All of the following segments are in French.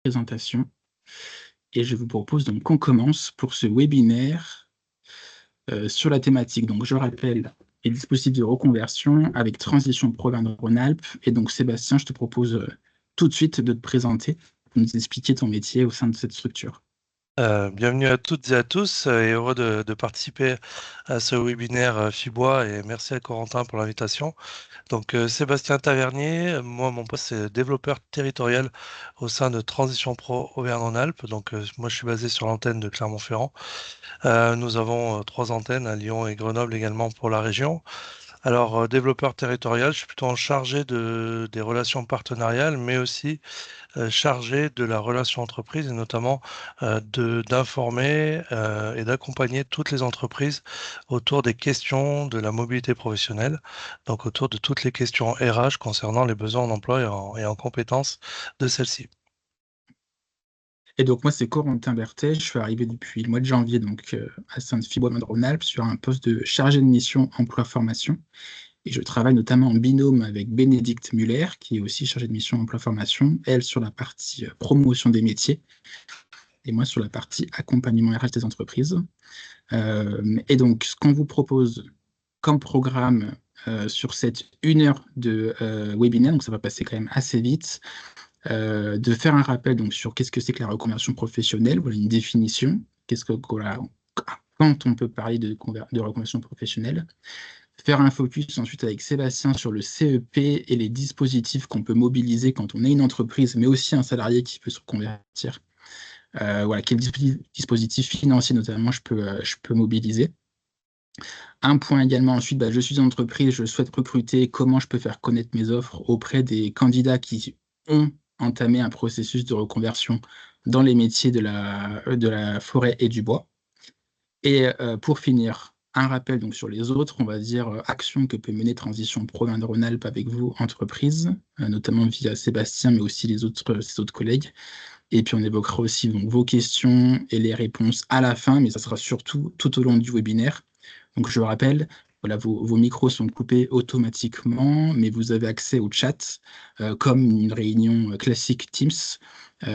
Présentation et je vous propose donc qu'on commence pour ce webinaire sur la thématique. Donc, je rappelle les dispositifs de reconversion avec transition Provence-Rhône-Alpes. Et donc, Sébastien, je te propose tout de suite de te présenter, de nous expliquer ton métier au sein de cette structure. Bienvenue à toutes et à tous et heureux de participer à ce webinaire Fibois et merci à Corentin pour l'invitation. Donc Sébastien Tavernier, moi mon poste c'est développeur territorial au sein de Transition Pro Auvergne-Rhône-Alpes. Donc moi je suis basé sur l'antenne de Clermont-Ferrand. Nous avons 3 antennes à Lyon et Grenoble également pour la région. Alors, développeur territorial, je suis plutôt en chargé des relations partenariales, mais aussi chargé de la relation entreprise et notamment d'informer et d'accompagner toutes les entreprises autour des questions de la mobilité professionnelle, donc autour de toutes les questions RH concernant les besoins en emploi et en compétences de celles-ci. Et donc, moi, c'est Corentin Berthet. Je suis arrivé depuis le mois de janvier donc, à Sainte-Fibre-Rhône-Alpes sur un poste de chargé de mission emploi-formation. Et je travaille notamment en binôme avec Bénédicte Muller, qui est aussi chargée de mission emploi-formation, elle sur la partie promotion des métiers et moi sur la partie accompagnement RH des entreprises. Et donc, ce qu'on vous propose comme programme sur cette 1 heure de webinaire, donc ça va passer quand même assez vite, de faire un rappel donc, sur qu'est-ce que c'est que la reconversion professionnelle, voilà une définition, voilà, quand on peut parler de reconversion professionnelle, faire un focus ensuite avec Sébastien sur le CEP et les dispositifs qu'on peut mobiliser quand on est une entreprise, mais aussi un salarié qui veut se reconvertir. Voilà, quel dispositif financier notamment je peux mobiliser. Un point également ensuite, je suis une entreprise, je souhaite recruter, comment je peux faire connaître mes offres auprès des candidats qui ont entamé un processus de reconversion dans les métiers de la forêt et du bois. Et pour finir, un rappel donc sur les autres, on va dire, actions que peut mener Transition Provence-Rhône-Alpes avec vous, entreprise, notamment via Sébastien, mais aussi ses autres collègues. Et puis on évoquera aussi donc, vos questions et les réponses à la fin, mais ça sera surtout tout au long du webinaire. Donc je rappelle, voilà, vos micros sont coupés automatiquement, mais vous avez accès au chat comme une réunion classique Teams.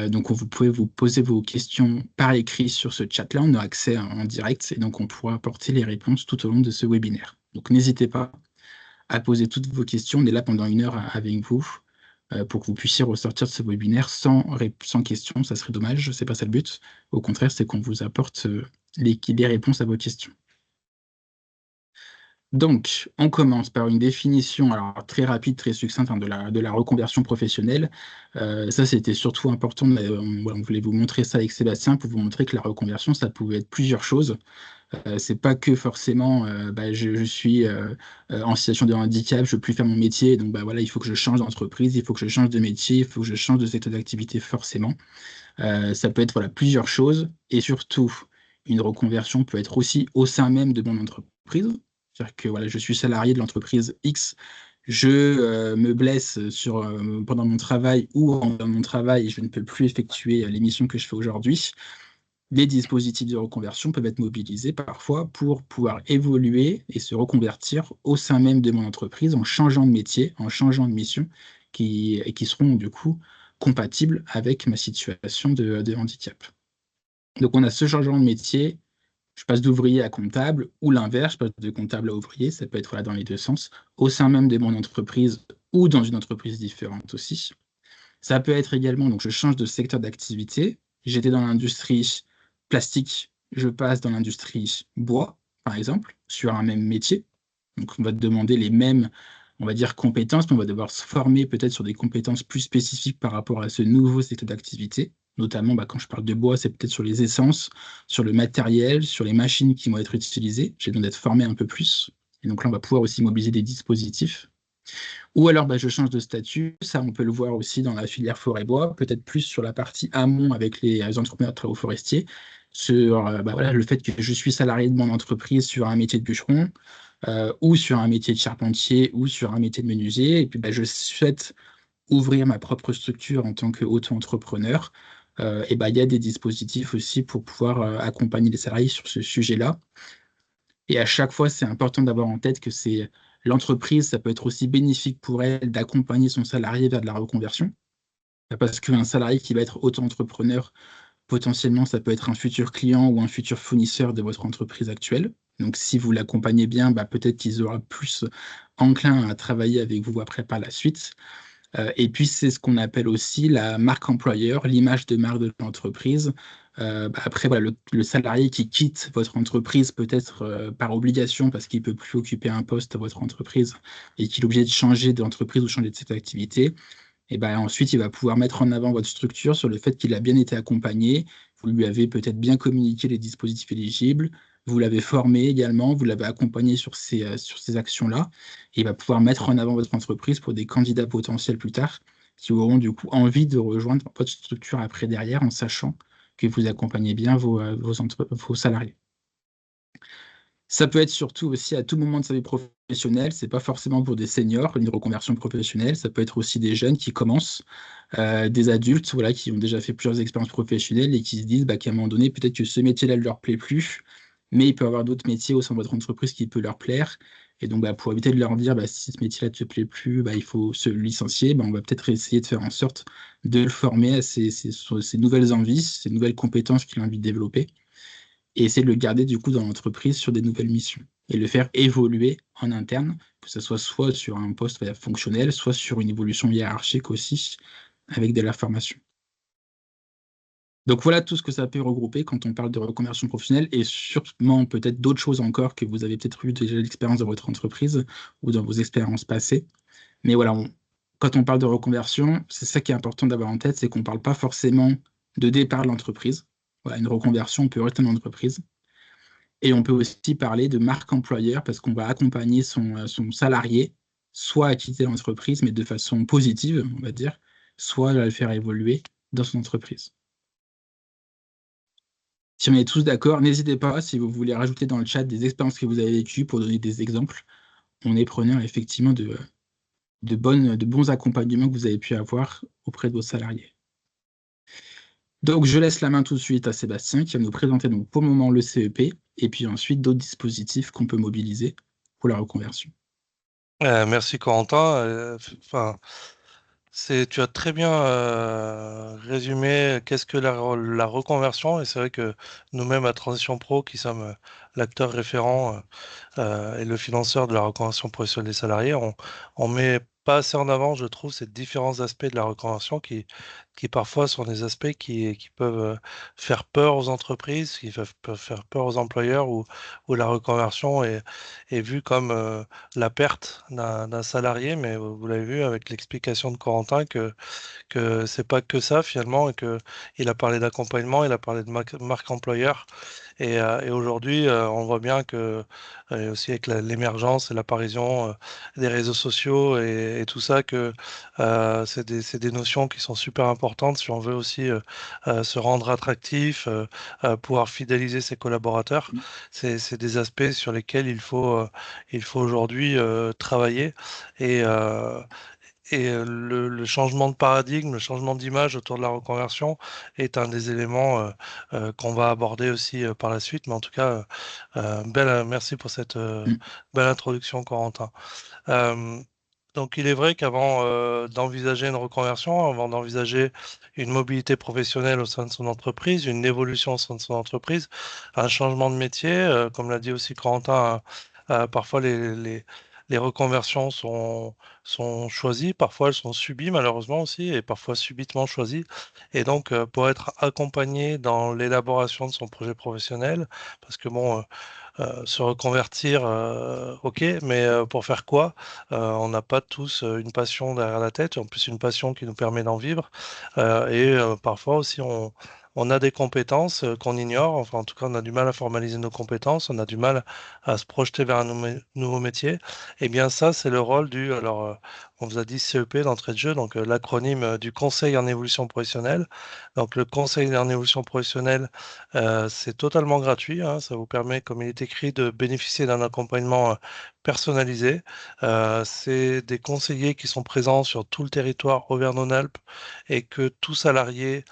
Donc vous pouvez vous poser vos questions par écrit sur ce chat-là. On a accès en direct et donc on pourra apporter les réponses tout au long de ce webinaire. Donc n'hésitez pas à poser toutes vos questions. On est là pendant 1 heure avec vous pour que vous puissiez ressortir de ce webinaire sans questions. Ça serait dommage, c'est pas ça le but. Au contraire, c'est qu'on vous apporte les réponses à vos questions. Donc, on commence par une définition alors, très rapide, très succincte de la reconversion professionnelle. Ça, c'était surtout important. On voulait vous montrer ça avec Sébastien pour vous montrer que la reconversion, ça pouvait être plusieurs choses. C'est pas que forcément je suis en situation de handicap, je peux plus faire mon métier, donc voilà, il faut que je change d'entreprise, il faut que je change de métier, il faut que je change de secteur d'activité forcément. Ça peut être voilà, plusieurs choses et surtout une reconversion peut être aussi au sein même de mon entreprise. C'est-à-dire que voilà, je suis salarié de l'entreprise X, je me blesse pendant mon travail ou dans mon travail et je ne peux plus effectuer les missions que je fais aujourd'hui. Les dispositifs de reconversion peuvent être mobilisés parfois pour pouvoir évoluer et se reconvertir au sein même de mon entreprise en changeant de métier, en changeant de mission, et qui seront du coup compatibles avec ma situation de handicap. Donc on a ce changement de métier, je passe d'ouvrier à comptable, ou l'inverse, je passe de comptable à ouvrier, ça peut être voilà, dans les deux sens, au sein même de mon entreprise ou dans une entreprise différente aussi. Ça peut être également, donc je change de secteur d'activité. J'étais dans l'industrie plastique, je passe dans l'industrie bois, par exemple, sur un même métier. Donc on va te demander les mêmes, on va dire, compétences, mais on va devoir se former peut-être sur des compétences plus spécifiques par rapport à ce nouveau secteur d'activité. Notamment, quand je parle de bois, c'est peut-être sur les essences, sur le matériel, sur les machines qui vont être utilisées. J'ai besoin d'être formé un peu plus. Et donc là, on va pouvoir aussi mobiliser des dispositifs ou alors, je change de statut. Ça, on peut le voir aussi dans la filière forêt-bois, peut-être plus sur la partie amont avec les entrepreneurs de travaux forestiers, sur voilà, le fait que je suis salarié de mon entreprise sur un métier de bûcheron, ou sur un métier de charpentier, ou sur un métier de menuisier. Et puis, je souhaite ouvrir ma propre structure en tant qu'auto-entrepreneur. Et il y a des dispositifs aussi pour pouvoir accompagner les salariés sur ce sujet-là. Et à chaque fois, c'est important d'avoir en tête que c'est l'entreprise, ça peut être aussi bénéfique pour elle d'accompagner son salarié vers de la reconversion. Parce qu'un salarié qui va être auto-entrepreneur, potentiellement, ça peut être un futur client ou un futur fournisseur de votre entreprise actuelle. Donc, si vous l'accompagnez bien, peut-être qu'il sera plus enclin à travailler avec vous après par la suite. Et puis, c'est ce qu'on appelle aussi la marque employeur, l'image de marque de l'entreprise. Après, voilà, le salarié qui quitte votre entreprise, peut-être par obligation, parce qu'il ne peut plus occuper un poste à votre entreprise et qu'il est obligé de changer d'entreprise ou changer de cette activité, et ben ensuite, il va pouvoir mettre en avant votre structure sur le fait qu'il a bien été accompagné. Vous lui avez peut-être bien communiqué les dispositifs éligibles. Vous l'avez formé également. Vous l'avez accompagné sur ces actions-là. Et il va pouvoir mettre en avant votre entreprise pour des candidats potentiels plus tard qui auront du coup envie de rejoindre votre structure après derrière en sachant que vous accompagnez bien vos salariés. Ça peut être surtout aussi à tout moment de sa vie professionnelle. C'est pas forcément pour des seniors, une reconversion professionnelle. Ça peut être aussi des jeunes qui commencent, des adultes, voilà, qui ont déjà fait plusieurs expériences professionnelles et qui se disent qu'à un moment donné, peut-être que ce métier-là ne leur plaît plus, mais il peut y avoir d'autres métiers au sein de votre entreprise qui peut leur plaire. Et donc, pour éviter de leur dire, si ce métier-là ne te plaît plus, il faut se licencier, on va peut-être essayer de faire en sorte de le former à ces nouvelles envies, ces nouvelles compétences qu'il a envie de développer et essayer de le garder du coup dans l'entreprise sur des nouvelles missions et le faire évoluer en interne, que ce soit sur un poste fonctionnel, soit sur une évolution hiérarchique aussi, avec de la formation. Donc voilà tout ce que ça peut regrouper quand on parle de reconversion professionnelle et sûrement peut-être d'autres choses encore que vous avez peut-être eu déjà l'expérience dans votre entreprise ou dans vos expériences passées. Mais voilà, quand on parle de reconversion, c'est ça qui est important d'avoir en tête, c'est qu'on ne parle pas forcément de départ de l'entreprise. Voilà, une reconversion, on peut rester dans l'entreprise. Et on peut aussi parler de marque employeur parce qu'on va accompagner son salarié, soit à quitter l'entreprise, mais de façon positive, on va dire, soit à le faire évoluer dans son entreprise. Si on est tous d'accord, n'hésitez pas, si vous voulez rajouter dans le chat des expériences que vous avez vécues pour donner des exemples. On est preneur effectivement de bons accompagnements que vous avez pu avoir auprès de vos salariés. Donc, je laisse la main tout de suite à Sébastien qui va nous présenter donc, pour le moment le CEP et puis ensuite d'autres dispositifs qu'on peut mobiliser pour la reconversion. Merci Corentin. Tu as très bien résumé qu'est-ce que la reconversion, et c'est vrai que nous-mêmes à Transition Pro, qui sommes l'acteur référent et le financeur de la reconversion professionnelle des salariés, on met pas assez en avant, je trouve, ces différents aspects de la reconversion qui parfois sont des aspects qui peuvent faire peur aux entreprises, peuvent faire peur aux employeurs, où la reconversion est vue comme la perte d'un salarié, mais vous l'avez vu avec l'explication de Corentin que c'est pas que ça finalement, et que il a parlé d'accompagnement, il a parlé de marque employeur, et aujourd'hui on voit bien que et aussi avec l'émergence et l'apparition des réseaux sociaux et tout ça, que c'est des notions qui sont super importantes si on veut aussi se rendre attractif, pouvoir fidéliser ses collaborateurs. C'est des aspects sur lesquels il faut aujourd'hui travailler, et, euh, le changement de paradigme, le changement d'image autour de la reconversion est un des éléments qu'on va aborder aussi par la suite. Mais en tout cas, merci pour cette Mm. belle introduction, Corentin. Euh, donc, il est vrai qu'avant d'envisager une reconversion, avant d'envisager une mobilité professionnelle au sein de son entreprise, une évolution au sein de son entreprise, un changement de métier, comme l'a dit aussi Corentin, parfois les reconversions sont choisies, parfois elles sont subies malheureusement aussi, et parfois subitement choisies. Et donc, pour être accompagné dans l'élaboration de son projet professionnel, parce que bon, se reconvertir, ok, mais pour faire quoi? On n'a pas tous une passion derrière la tête, en plus une passion qui nous permet d'en vivre. Parfois aussi, on a des compétences qu'on ignore, enfin en tout cas, on a du mal à formaliser nos compétences, on a du mal à se projeter vers un nouveau métier. Et bien ça, c'est le rôle on vous a dit CEP d'entrée de jeu, donc l'acronyme du Conseil en évolution professionnelle. Donc le Conseil en évolution professionnelle, c'est totalement gratuit, hein. Ça vous permet, comme il est écrit, de bénéficier d'un accompagnement personnalisé. C'est des conseillers qui sont présents sur tout le territoire Auvergne-Rhône-Alpes et que tout salarié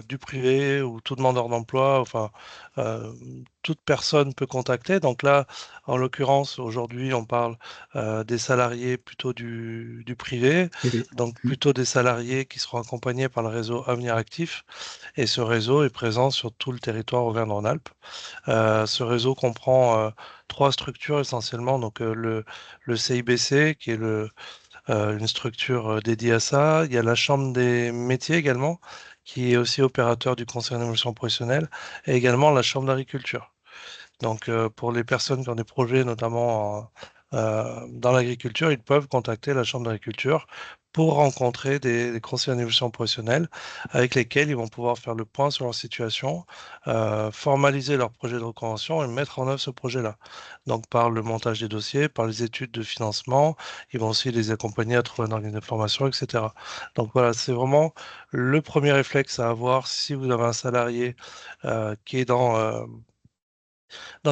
du privé ou tout demandeur d'emploi, enfin, euh, toute personne peut contacter. Donc là, en l'occurrence, aujourd'hui, on parle des salariés plutôt du privé, Oui. donc Mm. plutôt des salariés qui seront accompagnés par le réseau Avenir Actif. Et ce réseau est présent sur tout le territoire Auvergne-Rhône-Alpes. Ce réseau comprend trois structures essentiellement. Donc le CIBC, qui est une structure dédiée à ça. Il y a la Chambre des métiers également, qui est aussi opérateur du conseil en évolution professionnelle, et également la Chambre d'agriculture. Donc, pour les personnes qui ont des projets, notamment dans l'agriculture, ils peuvent contacter la Chambre d'agriculture pour rencontrer des conseillers en évolution professionnelle avec lesquels ils vont pouvoir faire le point sur leur situation, formaliser leur projet de reconversion et mettre en œuvre ce projet-là. Donc, par le montage des dossiers, par les études de financement, ils vont aussi les accompagner à trouver un organisme de formation, etc. Donc, voilà, c'est vraiment le premier réflexe à avoir si vous avez un salarié qui est dans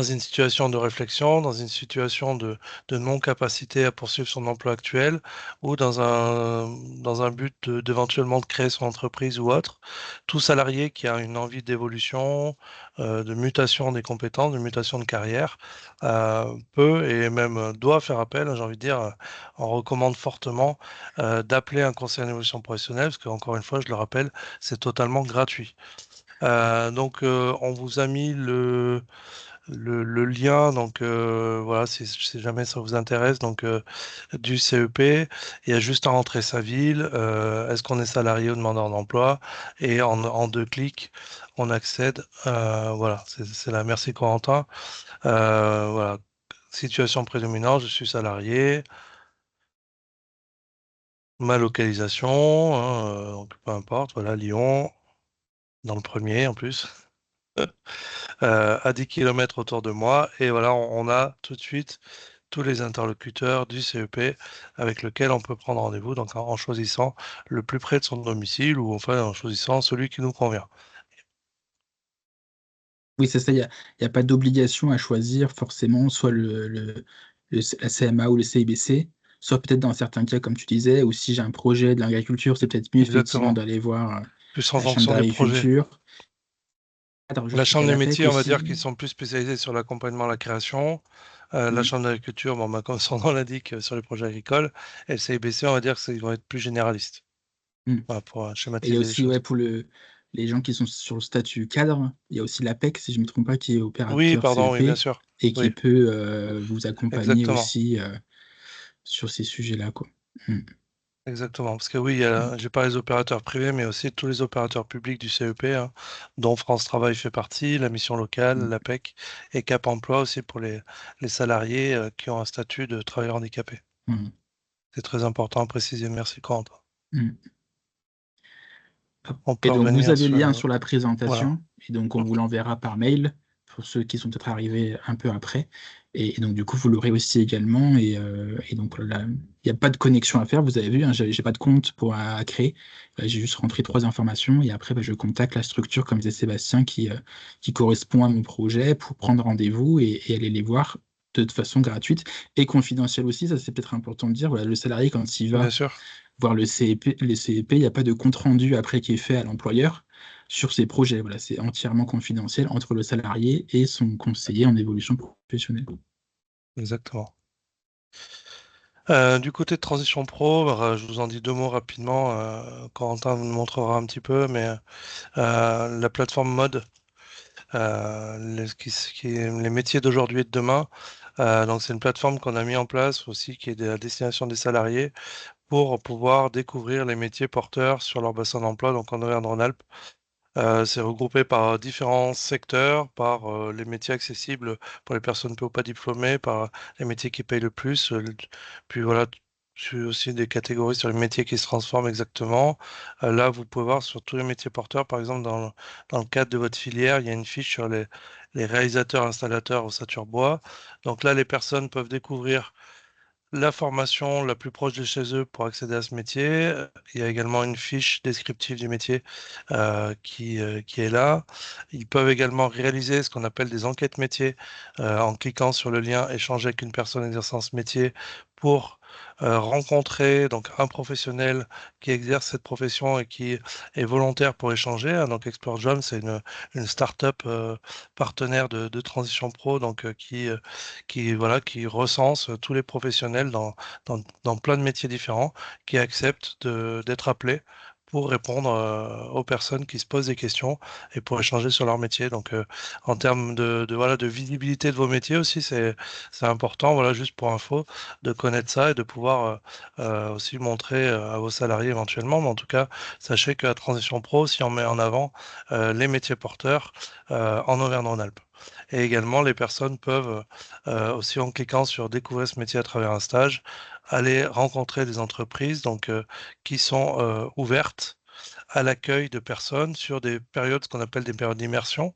une situation de réflexion, dans une situation de non-capacité à poursuivre son emploi actuel ou dans un but d'éventuellement de créer son entreprise ou autre. Tout salarié qui a une envie d'évolution, de mutation des compétences, de mutation de carrière, peut et même doit faire appel, j'ai envie de dire, on recommande fortement d'appeler un conseiller en évolution professionnelle, parce qu'encore une fois, je le rappelle, c'est totalement gratuit. Donc, on vous a mis le lien, donc voilà, si jamais ça vous intéresse, donc du CEP, il y a juste à rentrer sa ville, est-ce qu'on est salarié ou demandeur d'emploi, et en deux clics, on accède, voilà, c'est là, merci Corentin. Voilà, situation prédominante, je suis salarié, ma localisation, hein, donc peu importe, voilà, Lyon, dans le premier en plus. À 10 km autour de moi. Et voilà, on a tout de suite tous les interlocuteurs du CEP avec lequel on peut prendre rendez-vous, donc en choisissant le plus près de son domicile ou enfin en choisissant celui qui nous convient. Oui, c'est ça, il y a pas d'obligation à choisir forcément soit la CMA ou le CIBC, soit peut-être dans certains cas, comme tu disais, ou si j'ai un projet de l'agriculture, c'est peut-être mieux effectivement Exactement. d'aller voir Plus en la chambre fonction du projet. d'agriculture. Alors, je La sais qu'il y Chambre a des l'APEC métiers, on va dire aussi. qu'ils sont plus spécialisés sur l'accompagnement à la création. La Mm, Chambre d'agriculture, bon, bah, comme son nom l'indique, sur les projets agricoles. Et le CIBC, on va dire qu'ils vont être plus généralistes. mm. Voilà, pour Et il y a schématiser les aussi, ouais, choses. pour les gens qui sont sur le statut cadre, il y a aussi l'APEC, si je ne me trompe pas, qui est Oui, opérateur pardon, oui, bien CEP sûr. et qui Oui, peut vous accompagner exactement. aussi sur ces sujets-là, quoi. Mm, Exactement, parce que oui, mm, j'ai parlé des opérateurs privés, mais aussi tous les opérateurs publics du CEP, hein, dont France Travail fait partie, la mission locale, mm, l'APEC et Cap Emploi aussi pour les salariés qui ont un statut de travailleur handicapé. mm, C'est très important à préciser. Merci, Corentin. mm. On Et peut donc, vous revenir avez le sur lien le... sur la Voilà, présentation, et donc on vous l'enverra par mail pour ceux qui sont peut-être arrivés un peu après. Et donc, du coup, vous l'aurez aussi également. Et donc, là, il n'y a pas de connexion à faire. Vous avez vu, hein, j'ai pas de compte à créer. J'ai juste rentré trois informations et après, bah, je contacte la structure, comme disait Sébastien, qui correspond à mon projet pour prendre rendez-vous et aller les voir de toute façon gratuite et confidentielle aussi. Ça, c'est peut-être important de dire. Voilà, le salarié, quand il bien va sûr. voir le CEP, les CEP, il n'y a pas de compte-rendu après qui est fait à l'employeur sur ces projets. Voilà, c'est entièrement confidentiel entre le salarié et son conseiller en évolution professionnelle. Exactement. Du côté de Transition Pro, bah, je vous en dis deux mots rapidement. Corentin vous montrera un petit peu, mais la plateforme Mode, les métiers d'aujourd'hui et de demain. Donc, c'est une plateforme qu'on a mis en place aussi qui est à destination des salariés pour pouvoir découvrir les métiers porteurs sur leur bassin d'emploi, donc en Auvergne-Rhône-Alpes. C'est regroupé par différents secteurs, par les métiers accessibles pour les personnes peu ou pas diplômées, par les métiers qui payent le plus. Puis voilà, puis aussi des catégories sur les métiers qui se transforment exactement. Là, vous pouvez voir sur tous les métiers porteurs, par exemple, dans le cadre de votre filière, il y a une fiche sur les réalisateurs installateurs ossature bois. Donc là, les personnes peuvent découvrir la formation la plus proche de chez eux pour accéder à ce métier. Il y a également une fiche descriptive du métier qui est là. Ils peuvent également réaliser ce qu'on appelle des enquêtes métiers en cliquant sur le lien échanger avec une personne exerçant ce métier pour rencontrer donc un professionnel qui exerce cette profession et qui est volontaire pour échanger, hein. Donc Explore Jobs, c'est une start-up partenaire de Transition Pro, donc voilà, qui recense tous les professionnels dans plein de métiers différents qui acceptent d'être appelés pour répondre aux personnes qui se posent des questions et pour échanger sur leur métier. Donc, en termes voilà, de visibilité de vos métiers aussi, c'est important, voilà, juste pour info, de connaître ça et de pouvoir aussi montrer à vos salariés éventuellement. Mais en tout cas, sachez que la Transition Pro, si on met en avant les métiers porteurs en Auvergne-Rhône-Alpes. Et également, les personnes peuvent aussi en cliquant sur découvrir ce métier à travers un stage, aller rencontrer des entreprises donc, qui sont ouvertes à l'accueil de personnes sur des périodes, ce qu'on appelle des périodes d'immersion,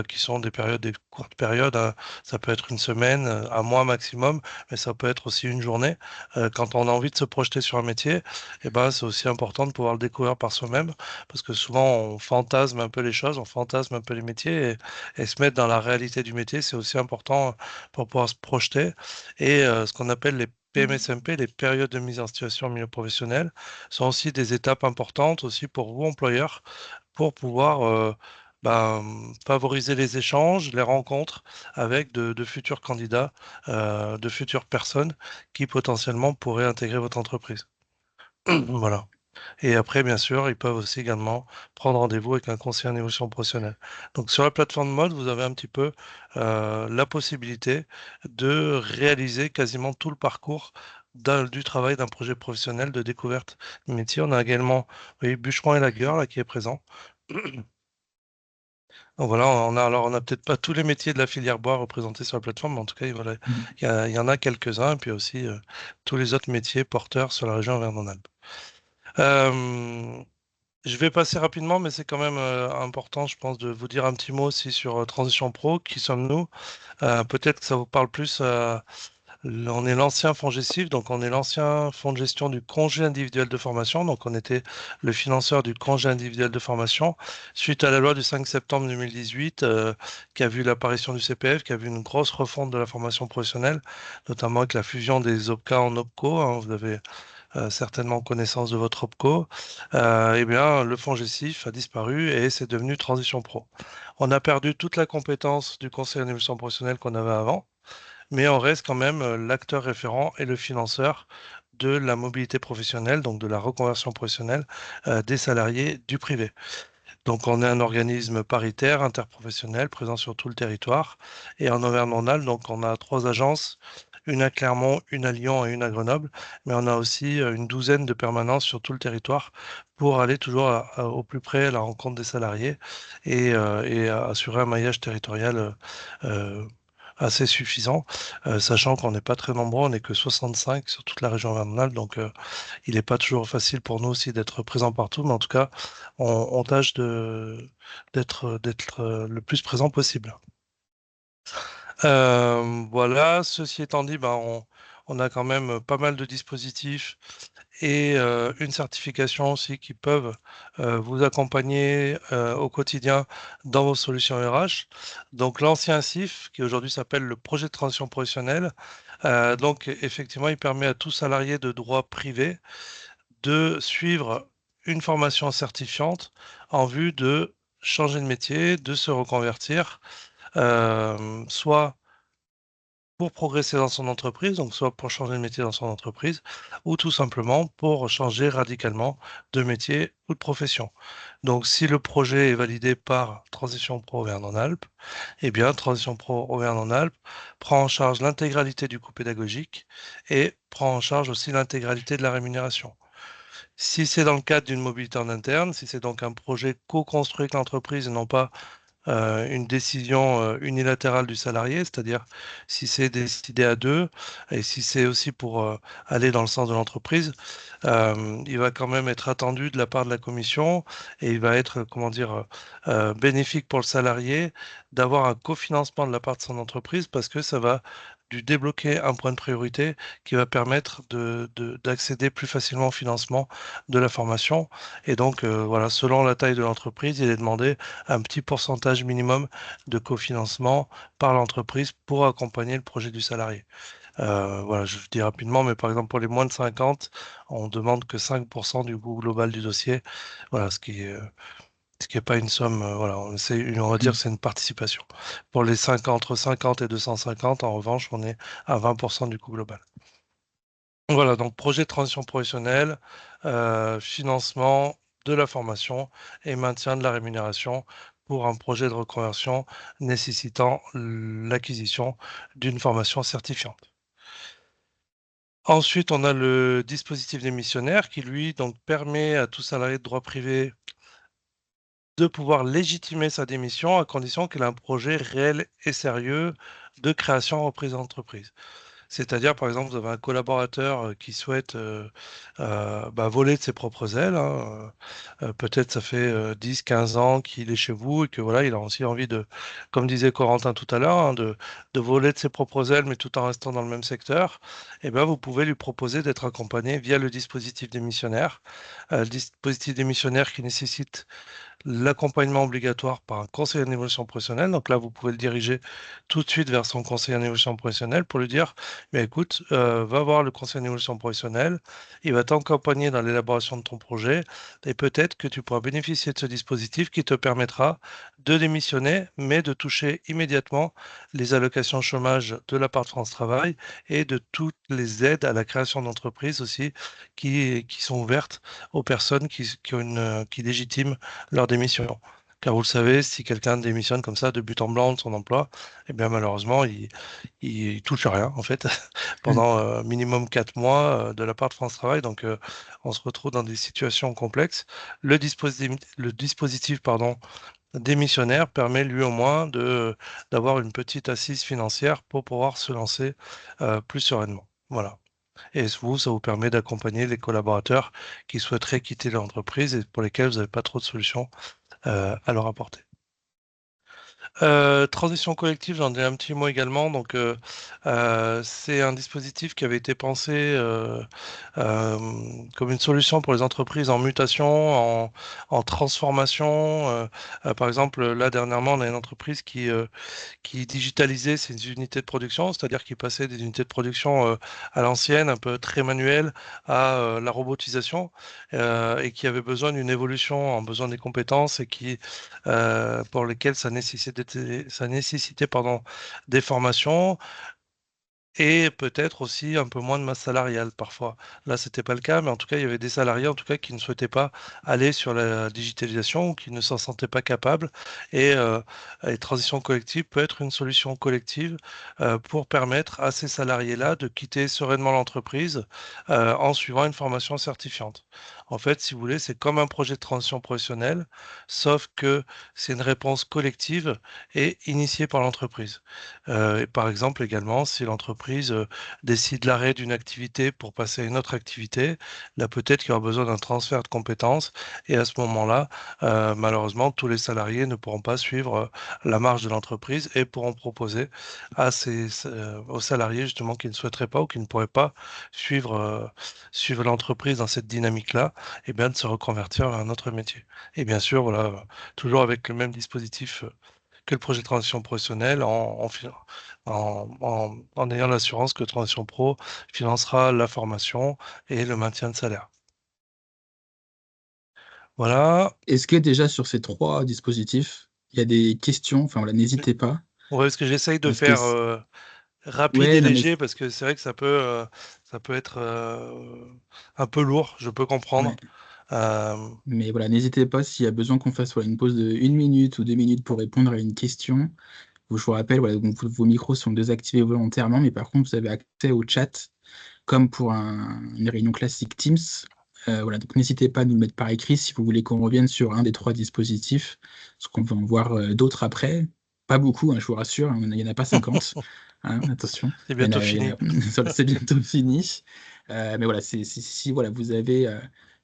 qui sont des périodes, des courtes périodes, hein. Ça peut être une semaine, un mois maximum, mais ça peut être aussi une journée. Quand on a envie de se projeter sur un métier, eh ben, c'est aussi important de pouvoir le découvrir par soi-même, parce que souvent on fantasme un peu les choses, on fantasme un peu les métiers, et se mettre dans la réalité du métier, c'est aussi important pour pouvoir se projeter. Et ce qu'on appelle les PMSMP, les périodes de mise en situation au milieu professionnel, sont aussi des étapes importantes aussi pour vous, employeurs, pour pouvoir favoriser les échanges, les rencontres avec de futurs candidats, de futures personnes qui potentiellement pourraient intégrer votre entreprise. Voilà. Et après, bien sûr, ils peuvent aussi également prendre rendez-vous avec un conseiller en évolution professionnelle. Donc, sur la plateforme Mode, vous avez un petit peu la possibilité de réaliser quasiment tout le parcours du travail d'un projet professionnel de découverte du métier. On a également, vous voyez, Bûcheron et Lagueur là qui est présent. Donc voilà, on a peut-être pas tous les métiers de la filière bois représentés sur la plateforme, mais en tout cas, voilà, Mhm. il y en a quelques-uns, et puis aussi tous les autres métiers porteurs sur la région Auvergne-Rhône-Alpes. Euh, je vais passer rapidement, mais c'est quand même important, je pense, de vous dire un petit mot aussi sur Transition Pro. Qui sommes-nous? Peut-être que ça vous parle plus. On est l'ancien fonds gestif, donc on est l'ancien fonds de gestion du congé individuel de formation. Donc on était le financeur du congé individuel de formation suite à la loi du 5 septembre 2018 qui a vu l'apparition du CPF, qui a vu une grosse refonte de la formation professionnelle, notamment avec la fusion des OPCA en OPCO, hein. Vous avez certainement connaissance de votre OPCO. Eh bien, le fonds gestif a disparu et c'est devenu Transition Pro. On a perdu toute la compétence du conseil en évolution professionnelle qu'on avait avant, mais on reste quand même l'acteur référent et le financeur de la mobilité professionnelle, donc de la reconversion professionnelle des salariés du privé. Donc on est un organisme paritaire, interprofessionnel, présent sur tout le territoire. Et en Auvergne-Rhône-Alpes, donc on a 3 agences, une à Clermont, une à Lyon et une à Grenoble, mais on a aussi une douzaine de permanences sur tout le territoire pour aller toujours au plus près à la rencontre des salariés et assurer un maillage territorial euh, assez suffisant, sachant qu'on n'est pas très nombreux, on n'est que 65 sur toute la région Auvergne-Rhône-Alpes, donc il n'est pas toujours facile pour nous aussi d'être présents partout, mais en tout cas, on tâche d'être le plus présent possible. Voilà, ceci étant dit, on a quand même pas mal de dispositifs et une certification aussi qui peuvent vous accompagner au quotidien dans vos solutions RH. Donc l'ancien CIF, qui aujourd'hui s'appelle le projet de transition professionnelle, donc effectivement, il permet à tout salarié de droit privé de suivre une formation certifiante en vue de changer de métier, de se reconvertir, soit pour progresser dans son entreprise, donc soit pour changer de métier dans son entreprise, ou tout simplement pour changer radicalement de métier ou de profession. Donc si le projet est validé par Transition Pro Auvergne-Rhône-Alpes, eh bien Transition Pro Auvergne-Rhône-Alpes prend en charge l'intégralité du coût pédagogique et prend en charge aussi l'intégralité de la rémunération. Si c'est dans le cadre d'une mobilité en interne, si c'est donc un projet co-construit avec l'entreprise et non pas une décision unilatérale du salarié, c'est-à-dire si c'est décidé à deux et si c'est aussi pour aller dans le sens de l'entreprise, il va quand même être attendu de la part de la commission et il va être, comment dire, bénéfique pour le salarié d'avoir un cofinancement de la part de son entreprise parce que ça va dû débloquer un point de priorité qui va permettre d'accéder plus facilement au financement de la formation. Et donc, voilà, selon la taille de l'entreprise, il est demandé un petit pourcentage minimum de cofinancement par l'entreprise pour accompagner le projet du salarié. Voilà, je dis rapidement, mais par exemple pour les moins de 50, on demande que 5% du coût global du dossier. Voilà, ce qui est pas une somme, voilà, on va dire Mm. que c'est une participation. Pour les 50, entre 50 et 250, en revanche, on est à 20% du coût global. Voilà, donc projet de transition professionnelle, financement de la formation et maintien de la rémunération pour un projet de reconversion nécessitant l'acquisition d'une formation certifiante. Ensuite, on a le dispositif démissionnaire qui, lui, donc, permet à tout salarié de droit privé de pouvoir légitimer sa démission à condition qu'il ait un projet réel et sérieux de création en reprise d'entreprise. C'est-à-dire, par exemple, vous avez un collaborateur qui souhaite voler de ses propres ailes, hein, peut-être ça fait 10, 15 ans qu'il est chez vous et que voilà, il a aussi envie de, comme disait Corentin tout à l'heure, hein, de voler de ses propres ailes, mais tout en restant dans le même secteur. Et ben, vous pouvez lui proposer d'être accompagné via le dispositif démissionnaire. Le dispositif démissionnaire qui nécessite l'accompagnement obligatoire par un conseiller en évolution professionnelle. Donc là, vous pouvez le diriger tout de suite vers son conseiller en évolution professionnelle pour lui dire, mais écoute, va voir le conseiller en évolution professionnelle, il va t'accompagner dans l'élaboration de ton projet et peut-être que tu pourras bénéficier de ce dispositif qui te permettra de démissionner, mais de toucher immédiatement les allocations chômage de la part de France Travail et de toutes les aides à la création d'entreprises aussi qui sont ouvertes aux personnes qui légitiment leur démission. Car vous le savez, si quelqu'un démissionne comme ça de but en blanc de son emploi, eh bien malheureusement, il touche à rien en fait Mm. pendant minimum 4 mois de la part de France Travail. Donc on se retrouve dans des situations complexes. Le dispositif pardon, démissionnaire permet lui au moins d'avoir une petite assise financière pour pouvoir se lancer plus sereinement. Voilà. Et vous, ça vous permet d'accompagner les collaborateurs qui souhaiteraient quitter l'entreprise et pour lesquels vous n'avez pas trop de solutions à leur apporter. Transition collective, j'en ai un petit mot également. Donc, c'est un dispositif qui avait été pensé euh, comme une solution pour les entreprises en mutation, en transformation. Par exemple, là dernièrement, on a une entreprise qui digitalisait ses unités de production, c'est-à-dire qui passait des unités de production à l'ancienne, un peu très manuelles, à la robotisation, et qui avait besoin d'une évolution en besoin des compétences et pour lesquelles ça nécessitait pardon, des formations, et peut-être aussi un peu moins de masse salariale parfois. Là, c'était pas le cas, mais en tout cas, il y avait des salariés en tout cas qui ne souhaitaient pas aller sur la digitalisation ou qui ne s'en sentaient pas capables. Et transition collective peut être une solution collective pour permettre à ces salariés-là de quitter sereinement l'entreprise en suivant une formation certifiante. En fait, si vous voulez, c'est comme un projet de transition professionnelle, sauf que c'est une réponse collective et initiée par l'entreprise. Et par exemple, également, si l'entreprise décide l'arrêt d'une activité pour passer à une autre activité, là peut-être qu'il y aura besoin d'un transfert de compétences. Et à ce moment-là, malheureusement, tous les salariés ne pourront pas suivre la marge de l'entreprise et pourront proposer aux salariés justement qui ne souhaiteraient pas ou qui ne pourraient pas suivre l'entreprise dans cette dynamique-là, et bien de se reconvertir vers un autre métier. Et bien sûr, voilà, toujours avec le même dispositif que le projet de transition professionnelle en ayant l'assurance que Transition Pro financera la formation et le maintien de salaire. Voilà. Est-ce que déjà sur ces trois dispositifs, il y a des questions? Enfin voilà, n'hésitez pas. Ouais, parce que j'essaye de Parce que faire rapide ouais, et non mais léger parce que c'est vrai que ça peut être un peu lourd, je peux comprendre. ouais. Euh, Mais voilà, n'hésitez pas s'il y a besoin qu'on fasse voilà, une pause de 1 minute ou 2 minutes pour répondre à une question. Je vous rappelle, voilà, donc, vos micros sont désactivés volontairement, mais par contre, vous avez accès au chat comme pour une réunion classique Teams. Voilà, donc n'hésitez pas à nous le mettre par écrit si vous voulez qu'on revienne sur un des trois dispositifs, parce qu'on va en voir d'autres après. Pas beaucoup, hein, je vous rassure, hein, il n'y en a pas 50. Hein, attention, c'est bientôt fini. c'est bientôt fini. Mais voilà, si voilà, vous avez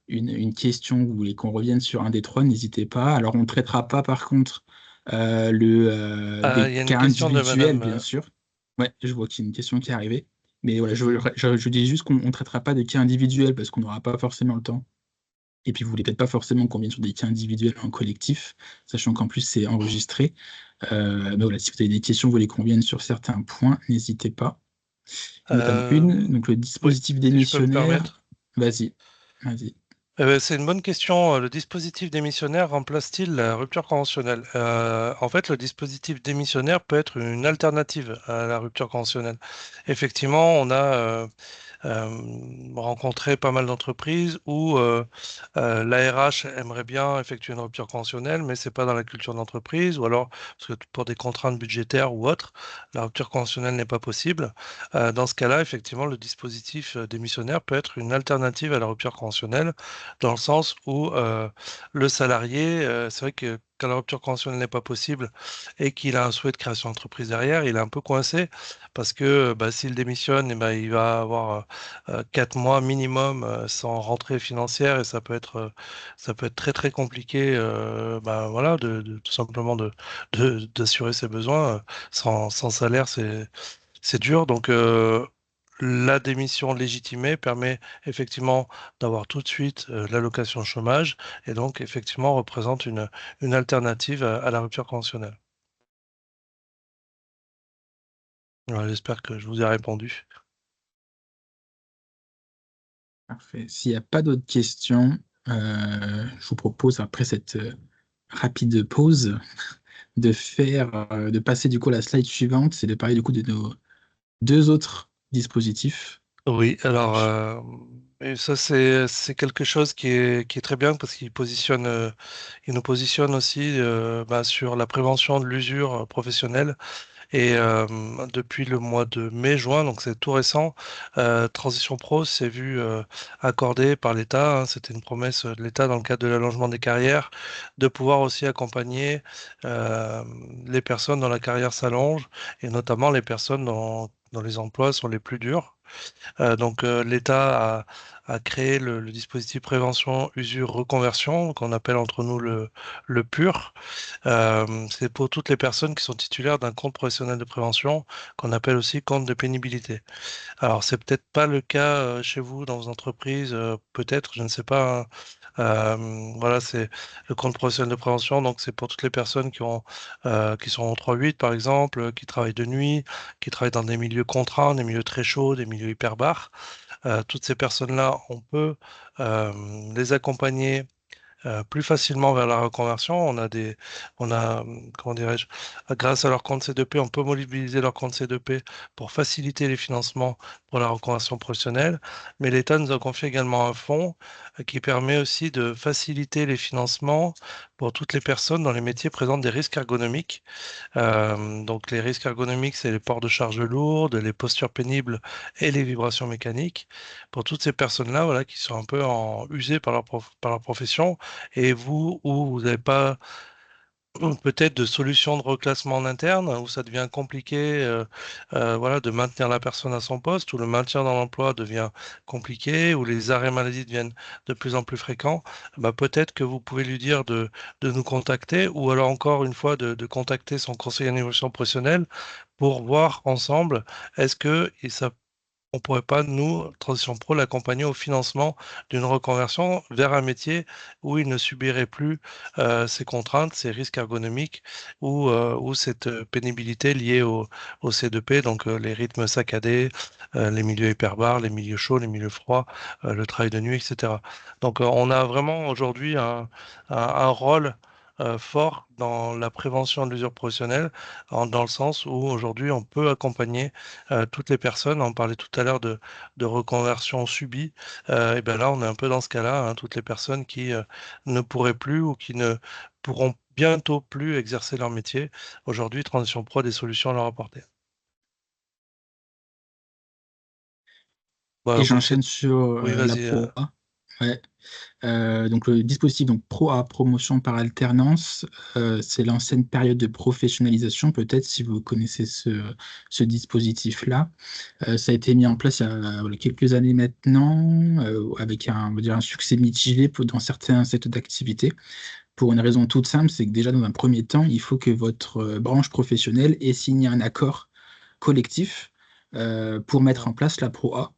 une question, vous voulez qu'on revienne sur un des trois, n'hésitez pas. Alors, on ne traitera pas, par contre, des Il y a une cas question de individuels, Madame bien sûr. Ouais, je vois qu'il y a une question qui est arrivée. Mais voilà, je dis juste qu'on ne traitera pas de cas individuels parce qu'on n'aura pas forcément le temps. Et puis, vous voulez peut-être pas forcément qu'on vienne sur des cas individuels en collectif, sachant qu'en plus, c'est enregistré. Mais voilà, si vous avez des questions, vous voulez qu'on vienne sur certains points, n'hésitez pas. Notamment une, donc le Oui, dispositif si je peux me démissionnaire. permettre. Vas-y, vas-y. C'est une bonne question. Le dispositif démissionnaire remplace-t-il la rupture conventionnelle? En fait, le dispositif démissionnaire peut être une alternative à la rupture conventionnelle. Effectivement, on a euh, rencontré pas mal d'entreprises où l'ARH aimerait bien effectuer une rupture conventionnelle, mais c'est pas dans la culture de l'entreprise, ou alors parce que pour des contraintes budgétaires ou autres, la rupture conventionnelle n'est pas possible. Dans ce cas-là, effectivement, le dispositif démissionnaire peut être une alternative à la rupture conventionnelle, dans le sens où le salarié, c'est vrai que quand la rupture conventionnelle n'est pas possible et qu'il a un souhait de création d'entreprise derrière, il est un peu coincé parce que bah, s'il démissionne, eh ben, il va avoir 4 mois minimum sans rentrée financière et ça peut être très très compliqué bah, voilà, tout simplement d'assurer ses besoins. Sans salaire, c'est dur. Donc la démission légitimée permet effectivement d'avoir tout de suite l'allocation chômage et donc effectivement représente une alternative à la rupture conventionnelle. Voilà, j'espère que je vous ai répondu. Parfait. S'il n'y a pas d'autres questions, je vous propose, après cette rapide pause, de passer du coup à la slide suivante, c'est de parler du coup de nos deux autres dispositifs. Oui, alors et ça c'est quelque chose qui est très bien parce qu'il positionne il nous positionne aussi bah, sur la prévention de l'usure professionnelle. Et depuis le mois de mai-juin, donc c'est tout récent, Transition Pro s'est vu accorder par l'État, hein, c'était une promesse de l'État dans le cadre de l'allongement des carrières, de pouvoir aussi accompagner euh, les personnes dont la carrière s'allonge, et notamment les personnes dont les emplois sont les plus durs. Donc l'État a créé le dispositif prévention usure reconversion qu'on appelle entre nous le PUR. C'est pour toutes les personnes qui sont titulaires d'un compte professionnel de prévention qu'on appelle aussi compte de pénibilité. Alors c'est peut-être pas le cas chez vous dans vos entreprises, peut-être, je ne sais pas, hein. Voilà, c'est le compte professionnel de prévention, donc c'est pour toutes les personnes qui sont en 3-8 par exemple, qui travaillent de nuit, qui travaillent dans des milieux contraints, des milieux très chauds, des milieux hyperbares. Toutes ces personnes-là, on peut euh, les accompagner plus facilement vers la reconversion. On a, comment dirais-je, grâce à leur compte C2P, on peut mobiliser leur compte C2P pour faciliter les financements pour la reconversion professionnelle. Mais l'État nous a confié également un fonds qui permet aussi de faciliter les financements pour toutes les personnes dans les métiers présentent des risques ergonomiques. Donc les risques ergonomiques, c'est les ports de charges lourdes, les postures pénibles et les vibrations mécaniques. Pour toutes ces personnes-là, voilà, qui sont un peu usées par par leur profession, et vous, où vous n'avez pas peut-être de solutions de reclassement en interne, où ça devient compliqué voilà, de maintenir la personne à son poste, où le maintien dans l'emploi devient compliqué, où les arrêts maladie deviennent de plus en plus fréquents, bah, peut-être que vous pouvez lui dire de nous contacter, ou alors encore une fois de contacter son conseiller en évolution professionnelle pour voir ensemble est-ce que et ça on pourrait pas, nous, Transition Pro, l'accompagner au financement d'une reconversion vers un métier où il ne subirait plus ces contraintes, ces risques ergonomiques ou cette pénibilité liée au C2P, donc les rythmes saccadés, les milieux hyperbares, les milieux chauds, les milieux froids, le travail de nuit, etc. Donc on a vraiment aujourd'hui un rôle fort dans la prévention de l'usure professionnelle, dans le sens où aujourd'hui on peut accompagner toutes les personnes. On parlait tout à l'heure de reconversion subie. Et bien là, on est un peu dans ce cas-là, hein, toutes les personnes qui ne pourraient plus ou qui ne pourront bientôt plus exercer leur métier. Aujourd'hui, Transition Pro a des solutions à leur apporter. Et Voilà, comme c'est... j'enchaîne sur Oui, la vas-y. Pro A. Ouais. Donc le dispositif donc Pro A, promotion par alternance, c'est l'ancienne période de professionnalisation, peut-être si vous connaissez ce dispositif-là. Ça a été mis en place il y a voilà, quelques années maintenant, avec on va dire un succès mitigé dans certains secteurs d'activité. Pour une raison toute simple, c'est que déjà dans un premier temps, il faut que votre branche professionnelle ait signé un accord collectif pour mettre en place la Pro A,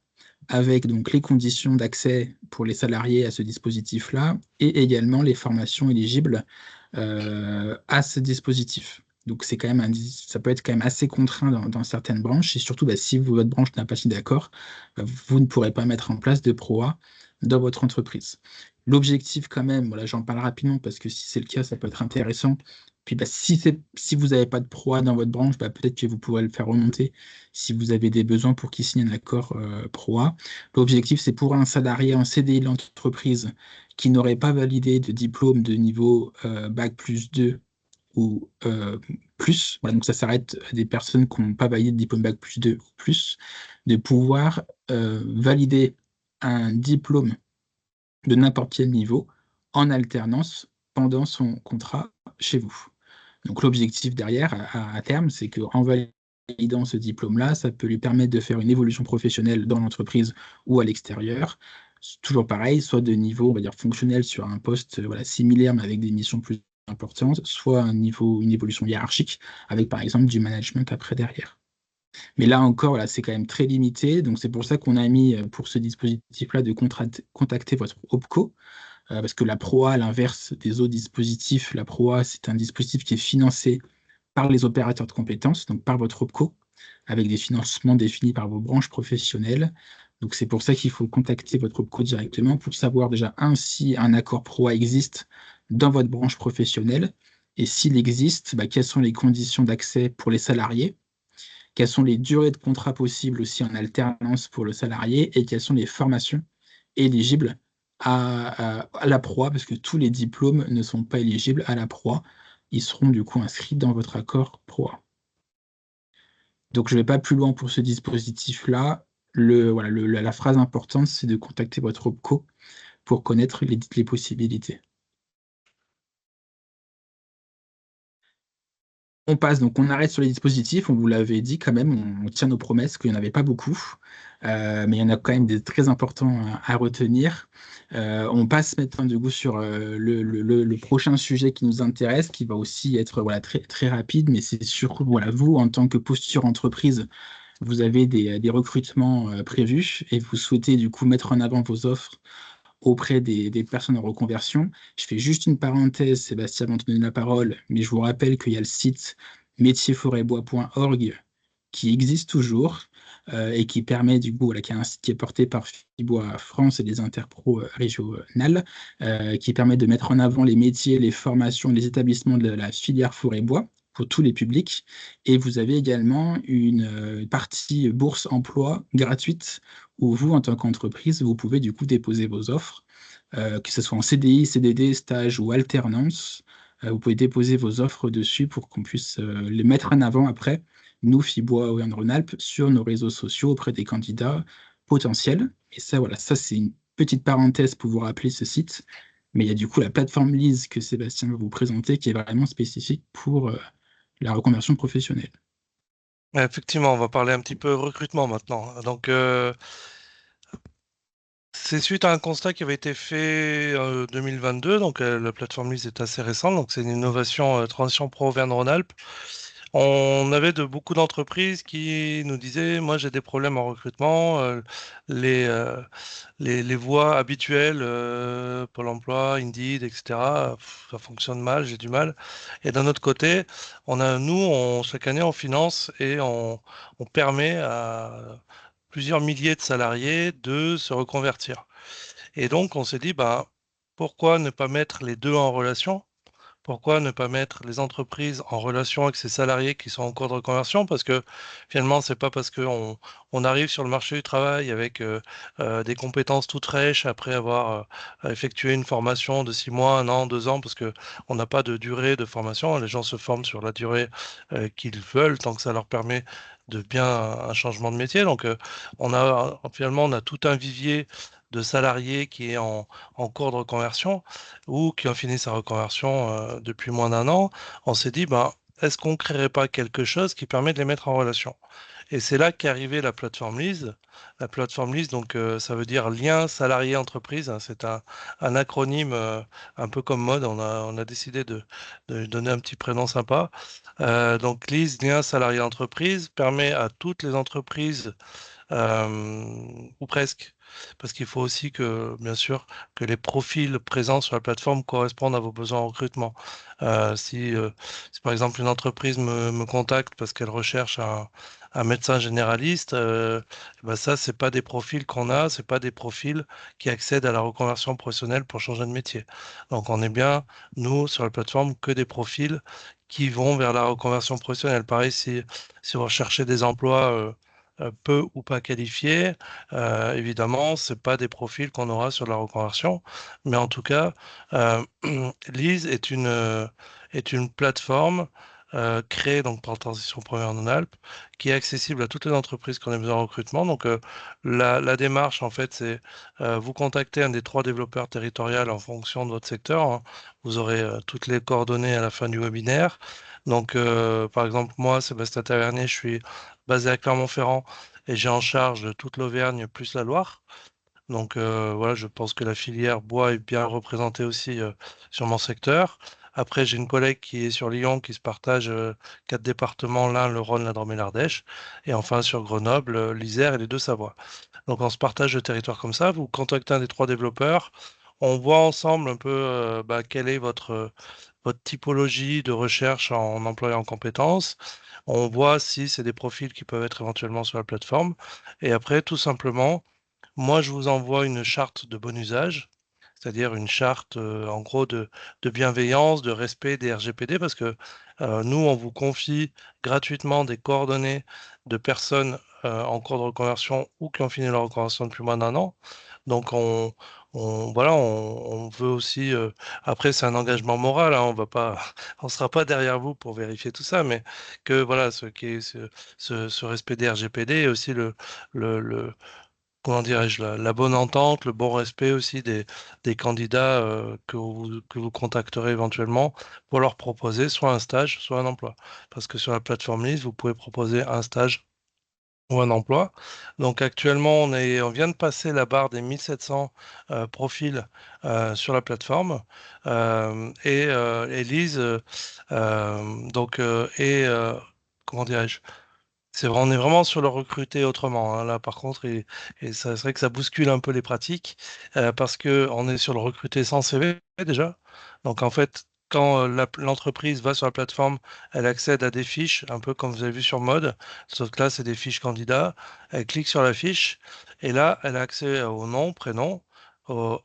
avec donc les conditions d'accès pour les salariés à ce dispositif-là et également les formations éligibles à ce dispositif. Donc c'est quand même ça peut être quand même assez contraint dans certaines branches et surtout si votre branche n'a pas signé d'accord, vous ne pourrez pas mettre en place de ProA dans votre entreprise. L'objectif quand même, voilà, j'en parle rapidement parce que si c'est le cas, ça peut être intéressant. Puis si vous n'avez pas de ProA dans votre branche, peut-être que vous pourrez le faire remonter si vous avez des besoins pour qu'il signe un accord ProA. L'objectif, c'est pour un salarié en CDI de l'entreprise qui n'aurait pas validé de diplôme de niveau Bac plus 2 ou plus, voilà, donc ça s'arrête à des personnes qui n'ont pas validé de diplôme Bac plus 2 ou plus, de pouvoir valider un diplôme de n'importe quel niveau en alternance pendant son contrat chez vous. Donc l'objectif derrière, à terme, c'est qu'en validant ce diplôme-là, ça peut lui permettre de faire une évolution professionnelle dans l'entreprise ou à l'extérieur. Toujours pareil, soit de niveau, on va dire, fonctionnel sur un poste voilà, similaire mais avec des missions plus importantes, soit un niveau, une évolution hiérarchique avec par exemple du management après derrière. Mais là encore, voilà, c'est quand même très limité. Donc c'est pour ça qu'on a mis pour ce dispositif-là de contacter votre OPCO, parce que la PROA, à l'inverse des autres dispositifs, la PROA, c'est un dispositif qui est financé par les opérateurs de compétences, donc par votre OPCO, avec des financements définis par vos branches professionnelles. Donc c'est pour ça qu'il faut contacter votre OPCO directement pour savoir déjà, si un accord PROA existe dans votre branche professionnelle, et s'il existe, quelles sont les conditions d'accès pour les salariés, quelles sont les durées de contrat possibles aussi en alternance pour le salarié, et quelles sont les formations éligibles à la proie, parce que tous les diplômes ne sont pas éligibles à la proie. Ils seront du coup inscrits dans votre accord proie. Donc je ne vais pas plus loin pour ce dispositif-là. Voilà, la phrase importante, c'est de contacter votre OPCO pour connaître les possibilités. On passe, donc on arrête sur les dispositifs, on vous l'avait dit quand même, on tient nos promesses, qu'il n'y en avait pas beaucoup, mais il y en a quand même des très importants à retenir. On passe maintenant du coup sur le prochain sujet qui nous intéresse, qui va aussi être voilà, très, très rapide, mais c'est sur voilà, vous, en tant que posture entreprise, vous avez des recrutements prévus et vous souhaitez du coup mettre en avant vos offres auprès des personnes en reconversion. Je fais juste une parenthèse, Sébastien, avant de donner la parole, mais je vous rappelle qu'il y a le site métiersforêtbois.org qui existe toujours et qui permet du coup, voilà, qui est un site qui est porté par Fibois France et des interpros régionales, qui permet de mettre en avant les métiers, les formations, les établissements de la filière forêt-bois pour tous les publics. Et vous avez également une partie bourse emploi gratuite où vous, en tant qu'entreprise, vous pouvez du coup déposer vos offres, que ce soit en CDI, CDD, stage ou alternance. Vous pouvez déposer vos offres dessus pour qu'on puisse les mettre en avant après, nous, Fibois Auvergne-Rhône-Alpes, sur nos réseaux sociaux auprès des candidats potentiels. Et ça, voilà, ça c'est une petite parenthèse pour vous rappeler ce site. Mais il y a du coup la plateforme Lise que Sébastien va vous présenter qui est vraiment spécifique pour la reconversion professionnelle. Effectivement, on va parler un petit peu recrutement maintenant. Donc, c'est suite à un constat qui avait été fait en 2022. Donc, la plateforme Lise est assez récente. Donc, c'est une innovation Transition Pro Auvergne-Rhône-Alpes. On avait beaucoup d'entreprises qui nous disaient, moi j'ai des problèmes en recrutement, les, euh, les voies habituelles, Pôle emploi, Indeed, etc., ça fonctionne mal, j'ai du mal. Et d'un autre côté, chaque année, on finance et on permet à plusieurs milliers de salariés de se reconvertir. Et donc, on s'est dit, bah, pourquoi ne pas mettre les deux en relation? Pourquoi ne pas mettre les entreprises en relation avec ces salariés qui sont en cours de reconversion? Parce que finalement, c'est pas parce qu'on on arrive sur le marché du travail avec des compétences toutes fraîches après avoir effectué une formation de 6 mois, 1 an, 2 ans, parce que on n'a pas de durée de formation. Les gens se forment sur la durée qu'ils veulent, tant que ça leur permet de bien un changement de métier. Donc, finalement, on a tout un vivier de salariés qui est en cours de reconversion ou qui ont fini sa reconversion depuis moins d'1 an. On s'est dit, ben, est-ce qu'on ne créerait pas quelque chose qui permet de les mettre en relation? Et c'est là qu'est arrivée la plateforme Lise. La plateforme Lise, donc ça veut dire lien salarié-entreprise, hein. C'est un acronyme un peu comme mode. On a décidé de lui donner un petit prénom sympa. Donc Lise, lien salarié-entreprise, permet à toutes les entreprises ou presque, parce qu'il faut aussi que, bien sûr, que les profils présents sur la plateforme correspondent à vos besoins en recrutement. Si par exemple une entreprise me contacte parce qu'elle recherche un médecin généraliste, ben ça, c'est pas des profils qu'on a, c'est pas des profils qui accèdent à la reconversion professionnelle pour changer de métier. Donc on est bien, nous, sur la plateforme, que des profils qui vont vers la reconversion professionnelle. Pareil, si vous recherchez des emplois peu ou pas qualifiés. Évidemment, c'est pas des profils qu'on aura sur la reconversion, mais en tout cas, euh, Lise est une plateforme créée donc par Transition Première Rhône-Alpes qui est accessible à toutes les entreprises qui ont besoin de recrutement. Donc, la démarche, en fait, c'est vous contacter un des trois développeurs territoriaux en fonction de votre secteur, hein. Vous aurez toutes les coordonnées à la fin du webinaire. Donc, par exemple, moi, Sébastien Tavernier, je suis basé à Clermont-Ferrand et j'ai en charge toute l'Auvergne plus la Loire. Donc voilà, je pense que la filière bois est bien représentée aussi sur mon secteur. Après, j'ai une collègue qui est sur Lyon qui se partage quatre départements, l'Ain, le Rhône, la Drôme et l'Ardèche. Et enfin sur Grenoble, l'Isère et les Deux-Savoies. Donc on se partage le territoire comme ça. Vous contactez un des trois développeurs. On voit ensemble un peu quelle est votre typologie de recherche en emploi et en compétences. On voit si c'est des profils qui peuvent être éventuellement sur la plateforme. Et après, tout simplement, moi, je vous envoie une charte de bon usage, c'est-à-dire une charte, en gros, de bienveillance, de respect des RGPD, parce que nous, on vous confie gratuitement des coordonnées de personnes en cours de reconversion ou qui ont fini leur reconversion depuis moins d'un an. Donc, voilà, on veut aussi. Après, c'est un engagement moral, hein, on va pas, on sera pas derrière vous pour vérifier tout ça, mais que voilà, ce respect des RGPD et aussi le comment dirais-je, la bonne entente, le bon respect aussi des candidats que vous contacterez éventuellement pour leur proposer soit un stage, soit un emploi. Parce que sur la plateforme Lise, vous pouvez proposer un stage ou un emploi. Donc actuellement, on vient de passer la barre des 1700 profils sur la plateforme. Et Lise, comment dirais-je? On est vraiment sur le recruter autrement, hein. Là, par contre, et ça serait que ça bouscule un peu les pratiques parce que on est sur le recruter sans CV déjà. Donc, en fait, quand l'entreprise va sur la plateforme, elle accède à des fiches, un peu comme vous avez vu sur Mode, sauf que là, c'est des fiches candidats. Elle clique sur la fiche et là, elle a accès au nom, prénom,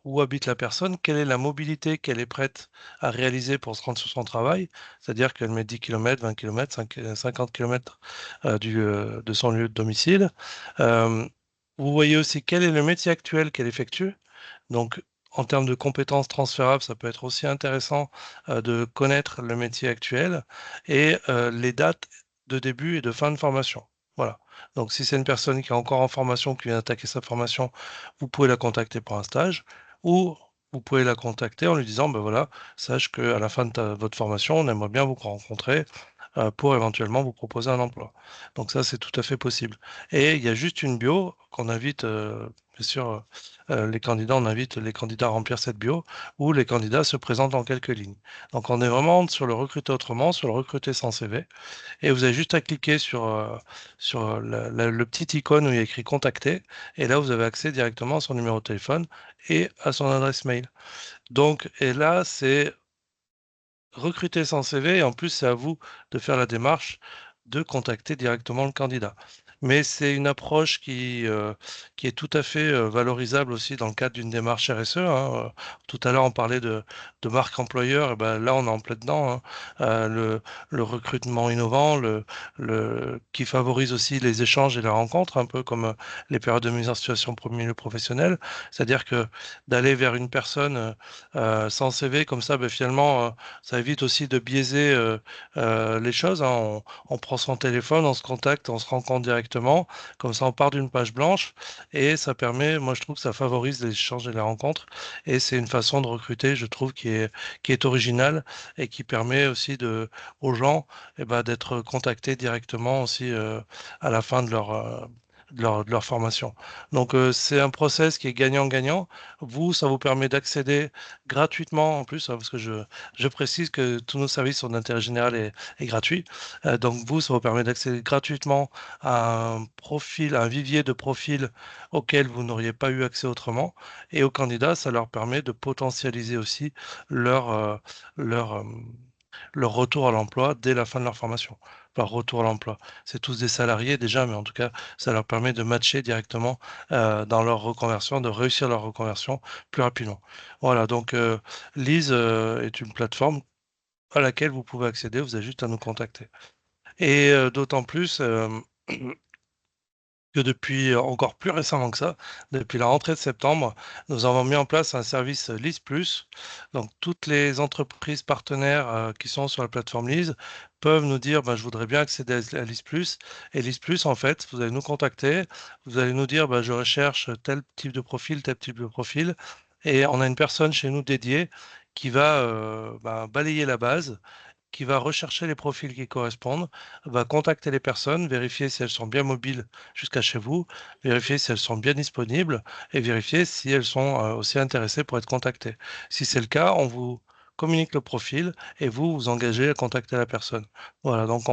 où habite la personne, quelle est la mobilité qu'elle est prête à réaliser pour se rendre sur son travail, c'est-à-dire qu'elle met 10 km, 20 km, 50 km de son lieu de domicile. Euh, Vous voyez aussi quel est le métier actuel qu'elle effectue. Donc, en termes de compétences transférables, ça peut être aussi intéressant de connaître le métier actuel et les dates de début et de fin de formation. Voilà. Donc, si c'est une personne qui est encore en formation, qui vient d'attaquer sa formation, vous pouvez la contacter pour un stage ou vous pouvez la contacter en lui disant, ben voilà, sache qu'à la fin de votre formation, on aimerait bien vous rencontrer pour éventuellement vous proposer un emploi. Donc ça, c'est tout à fait possible. Et il y a juste une bio qu'on invite, bien sûr, les candidats, on invite les candidats à remplir cette bio où les candidats se présentent en quelques lignes. Donc on est vraiment sur le recruter autrement, sur le recruter sans CV. Et vous avez juste à cliquer sur le petit icône où il y a écrit contacter. Et là, vous avez accès directement à son numéro de téléphone et à son adresse mail. Donc, et là, c'est recruter sans CV et en plus, c'est à vous de faire la démarche de contacter directement le candidat. Mais c'est une approche qui est tout à fait valorisable aussi dans le cadre d'une démarche RSE, hein. Tout à l'heure, on parlait de marque employeur, et ben là, on est en plein dedans, hein. Le recrutement innovant, qui favorise aussi les échanges et la rencontre, un peu comme les périodes de mise en situation pour le milieu professionnel. C'est-à-dire que d'aller vers une personne sans CV, comme ça, ben, finalement, ça évite aussi de biaiser les choses, hein. On prend son téléphone, on se contacte, on se rencontre directement directement. Comme ça, on part d'une page blanche et ça permet, moi je trouve que ça favorise les échanges et les rencontres. Et c'est une façon de recruter, je trouve, qui est originale et qui permet aussi aux gens d'être contactés directement aussi à la fin de de leur formation. Donc, c'est un process qui est gagnant-gagnant. Vous, ça vous permet d'accéder gratuitement en plus, hein, parce que je précise que tous nos services sont d'intérêt général et gratuits. Donc, vous, ça vous permet d'accéder gratuitement à un profil, à un vivier de profils auquel vous n'auriez pas eu accès autrement. Et aux candidats, ça leur permet de potentialiser aussi leur, euh, leur, euh, leur retour à l'emploi dès la fin de leur formation. Leur retour à l'emploi. C'est tous des salariés déjà, mais en tout cas, ça leur permet de matcher directement dans leur reconversion, de réussir leur reconversion plus rapidement. Voilà, donc Lise est une plateforme à laquelle vous pouvez accéder, vous avez juste à nous contacter. Et d'autant plus que depuis encore plus récemment que ça, depuis la rentrée de septembre, nous avons mis en place un service Lise Plus. Donc, toutes les entreprises partenaires qui sont sur la plateforme Lise peuvent nous dire, je voudrais bien accéder à Lise Plus. Et Lise Plus, en fait, vous allez nous contacter, vous allez nous dire, je recherche tel type de profil, tel type de profil. Et on a une personne chez nous dédiée qui va balayer la base, qui va rechercher les profils qui correspondent, va contacter les personnes, vérifier si elles sont bien mobiles jusqu'à chez vous, vérifier si elles sont bien disponibles et vérifier si elles sont aussi intéressées pour être contactées. Si c'est le cas, on vous communique le profil et vous vous engagez à contacter la personne. Voilà, donc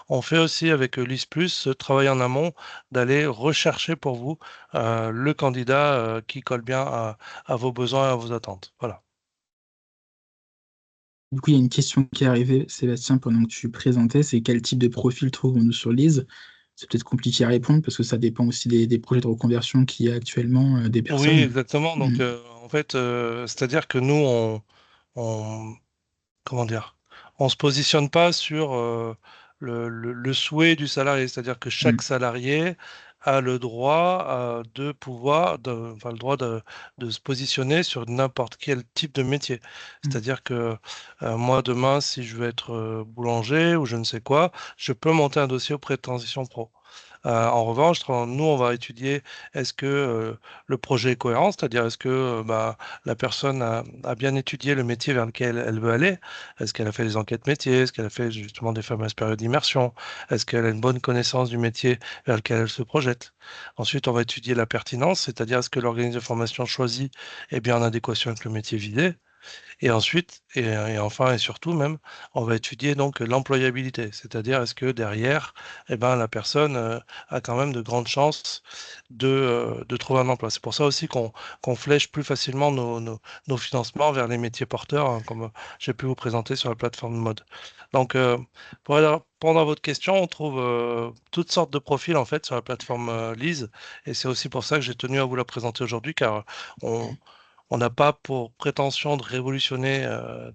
on fait aussi avec Lys Plus ce travail en amont d'aller rechercher pour vous le candidat qui colle bien à vos besoins et à vos attentes. Voilà. Du coup, il y a une question qui est arrivée, Sébastien, pendant que tu présentais, c'est quel type de profil trouvons-nous sur Lise? C'est peut-être compliqué à répondre parce que ça dépend aussi des projets de reconversion qu'il y a actuellement des Oui, personnes. exactement. Donc, Mm. en fait, c'est-à-dire que nous, on, comment dire, on se positionne pas sur le souhait du salarié, c'est-à-dire que chaque Mm. salarié a le droit de pouvoir, enfin, le droit de se positionner sur n'importe quel type de métier. Mm. C'est-à-dire que moi, demain, si je veux être boulanger ou je ne sais quoi, je peux monter un dossier auprès de Transition Pro. En revanche, nous, on va étudier est-ce que le projet est cohérent, c'est-à-dire est-ce que la personne a bien étudié le métier vers lequel elle veut aller, est-ce qu'elle a fait des enquêtes métiers, est-ce qu'elle a fait justement des fameuses périodes d'immersion, est-ce qu'elle a une bonne connaissance du métier vers lequel elle se projette. Ensuite, on va étudier la pertinence, c'est-à-dire est-ce que l'organisme de formation choisi est bien en adéquation avec le métier visé. Et ensuite, et enfin et surtout même, on va étudier donc l'employabilité, c'est-à-dire est-ce que derrière, la personne a quand même de grandes chances de trouver un emploi. C'est pour ça aussi qu'on flèche plus facilement nos financements vers les métiers porteurs, hein, comme j'ai pu vous présenter sur la plateforme Mode. Donc, pour répondre à votre question, on trouve toutes sortes de profils en fait sur la plateforme Lise, et c'est aussi pour ça que j'ai tenu à vous la présenter aujourd'hui, car on on n'a pas pour prétention de révolutionner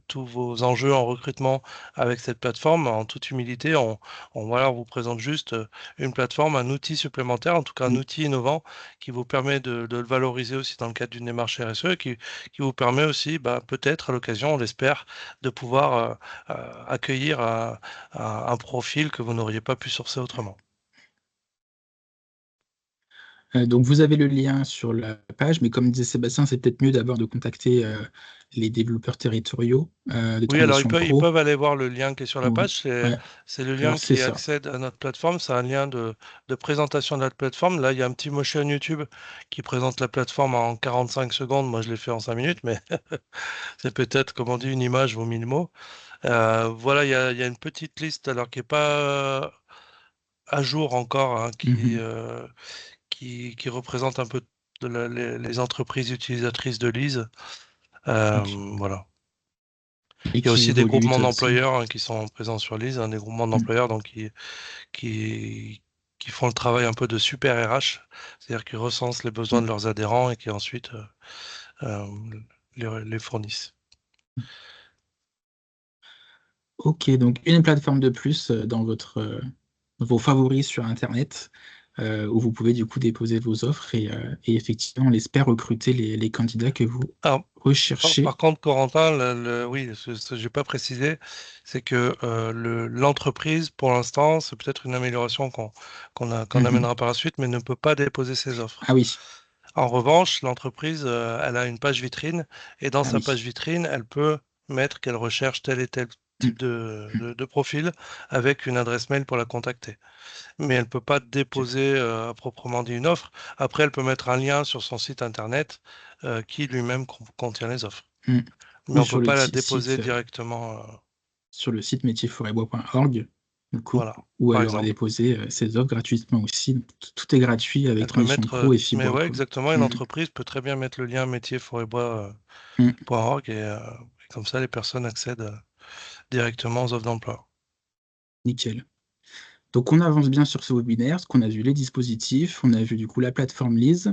tous vos enjeux en recrutement avec cette plateforme. En toute humilité, voilà, on vous présente juste une plateforme, un outil supplémentaire, en tout cas un Mm. outil innovant qui vous permet de le valoriser aussi dans le cadre d'une démarche RSE et qui vous permet aussi, peut-être à l'occasion, on l'espère, de pouvoir accueillir un profil que vous n'auriez pas pu sourcer autrement. Donc vous avez le lien sur la page, mais comme disait Sébastien, c'est peut-être mieux d'abord de contacter les développeurs territoriaux de Oui, alors Transition ils Pro. peuvent aller voir le lien qui est sur la Oui, page. ouais. C'est le Alors lien c'est qui ça. accède à notre plateforme. C'est un lien de présentation de notre plateforme. Là, il y a un petit motion YouTube qui présente la plateforme en 45 secondes. Moi, je l'ai fait en 5 minutes, mais c'est peut-être, comme on dit, une image vaut 1000 mots. Voilà, il y a une petite liste, alors qui n'est pas à jour encore, hein, Mhm. qui représente un peu les entreprises utilisatrices de Lise. Euh, Ok. voilà. Et Il y a qui aussi des évolue groupements toi aussi. d'employeurs hein, qui sont présents sur Lise, hein, des groupements Mm. d'employeurs donc qui, qui font le travail un peu de super RH, c'est-à-dire qui recensent les besoins Mm. de leurs adhérents et qui ensuite euh, les fournissent. Ok, donc une plateforme de plus dans vos favoris sur Internet, où vous pouvez du coup déposer vos offres et effectivement, on espère recruter les candidats que vous Alors, recherché. Par contre, Corentin, oui, ce que j'ai pas précisé, c'est que l'entreprise, pour l'instant, c'est peut-être une amélioration qu'on Mhm. amènera par la suite, mais ne peut pas déposer ses offres. Ah oui, En revanche, l'entreprise, elle a une page vitrine et dans ah sa oui. page vitrine, elle peut mettre qu'elle recherche tel et tel Mm, type de, mm. de, de profil avec une adresse mail pour la contacter. Mais elle ne peut pas Ok. déposer à proprement dit une offre. Après, elle peut mettre un lien sur son site internet qui lui-même contient les offres. Mm. Mais Ou on ne peut sur le pas la site, déposer directement. sur le site métiersforêtbois.org, du coup, Voilà, où par elle aura exemple. déposé ses offres gratuitement aussi. Donc, tout est gratuit avec Elle peut Transition mettre, Pro et mais Fibois, ouais, quoi. exactement, une Mm, entreprise peut très bien mettre le lien mm. métierforêtbois.org et comme ça, les personnes accèdent directement aux offres d'emploi. Nickel. Donc on avance bien sur ce webinaire, parce qu'on a vu les dispositifs, on a vu du coup la plateforme Lise.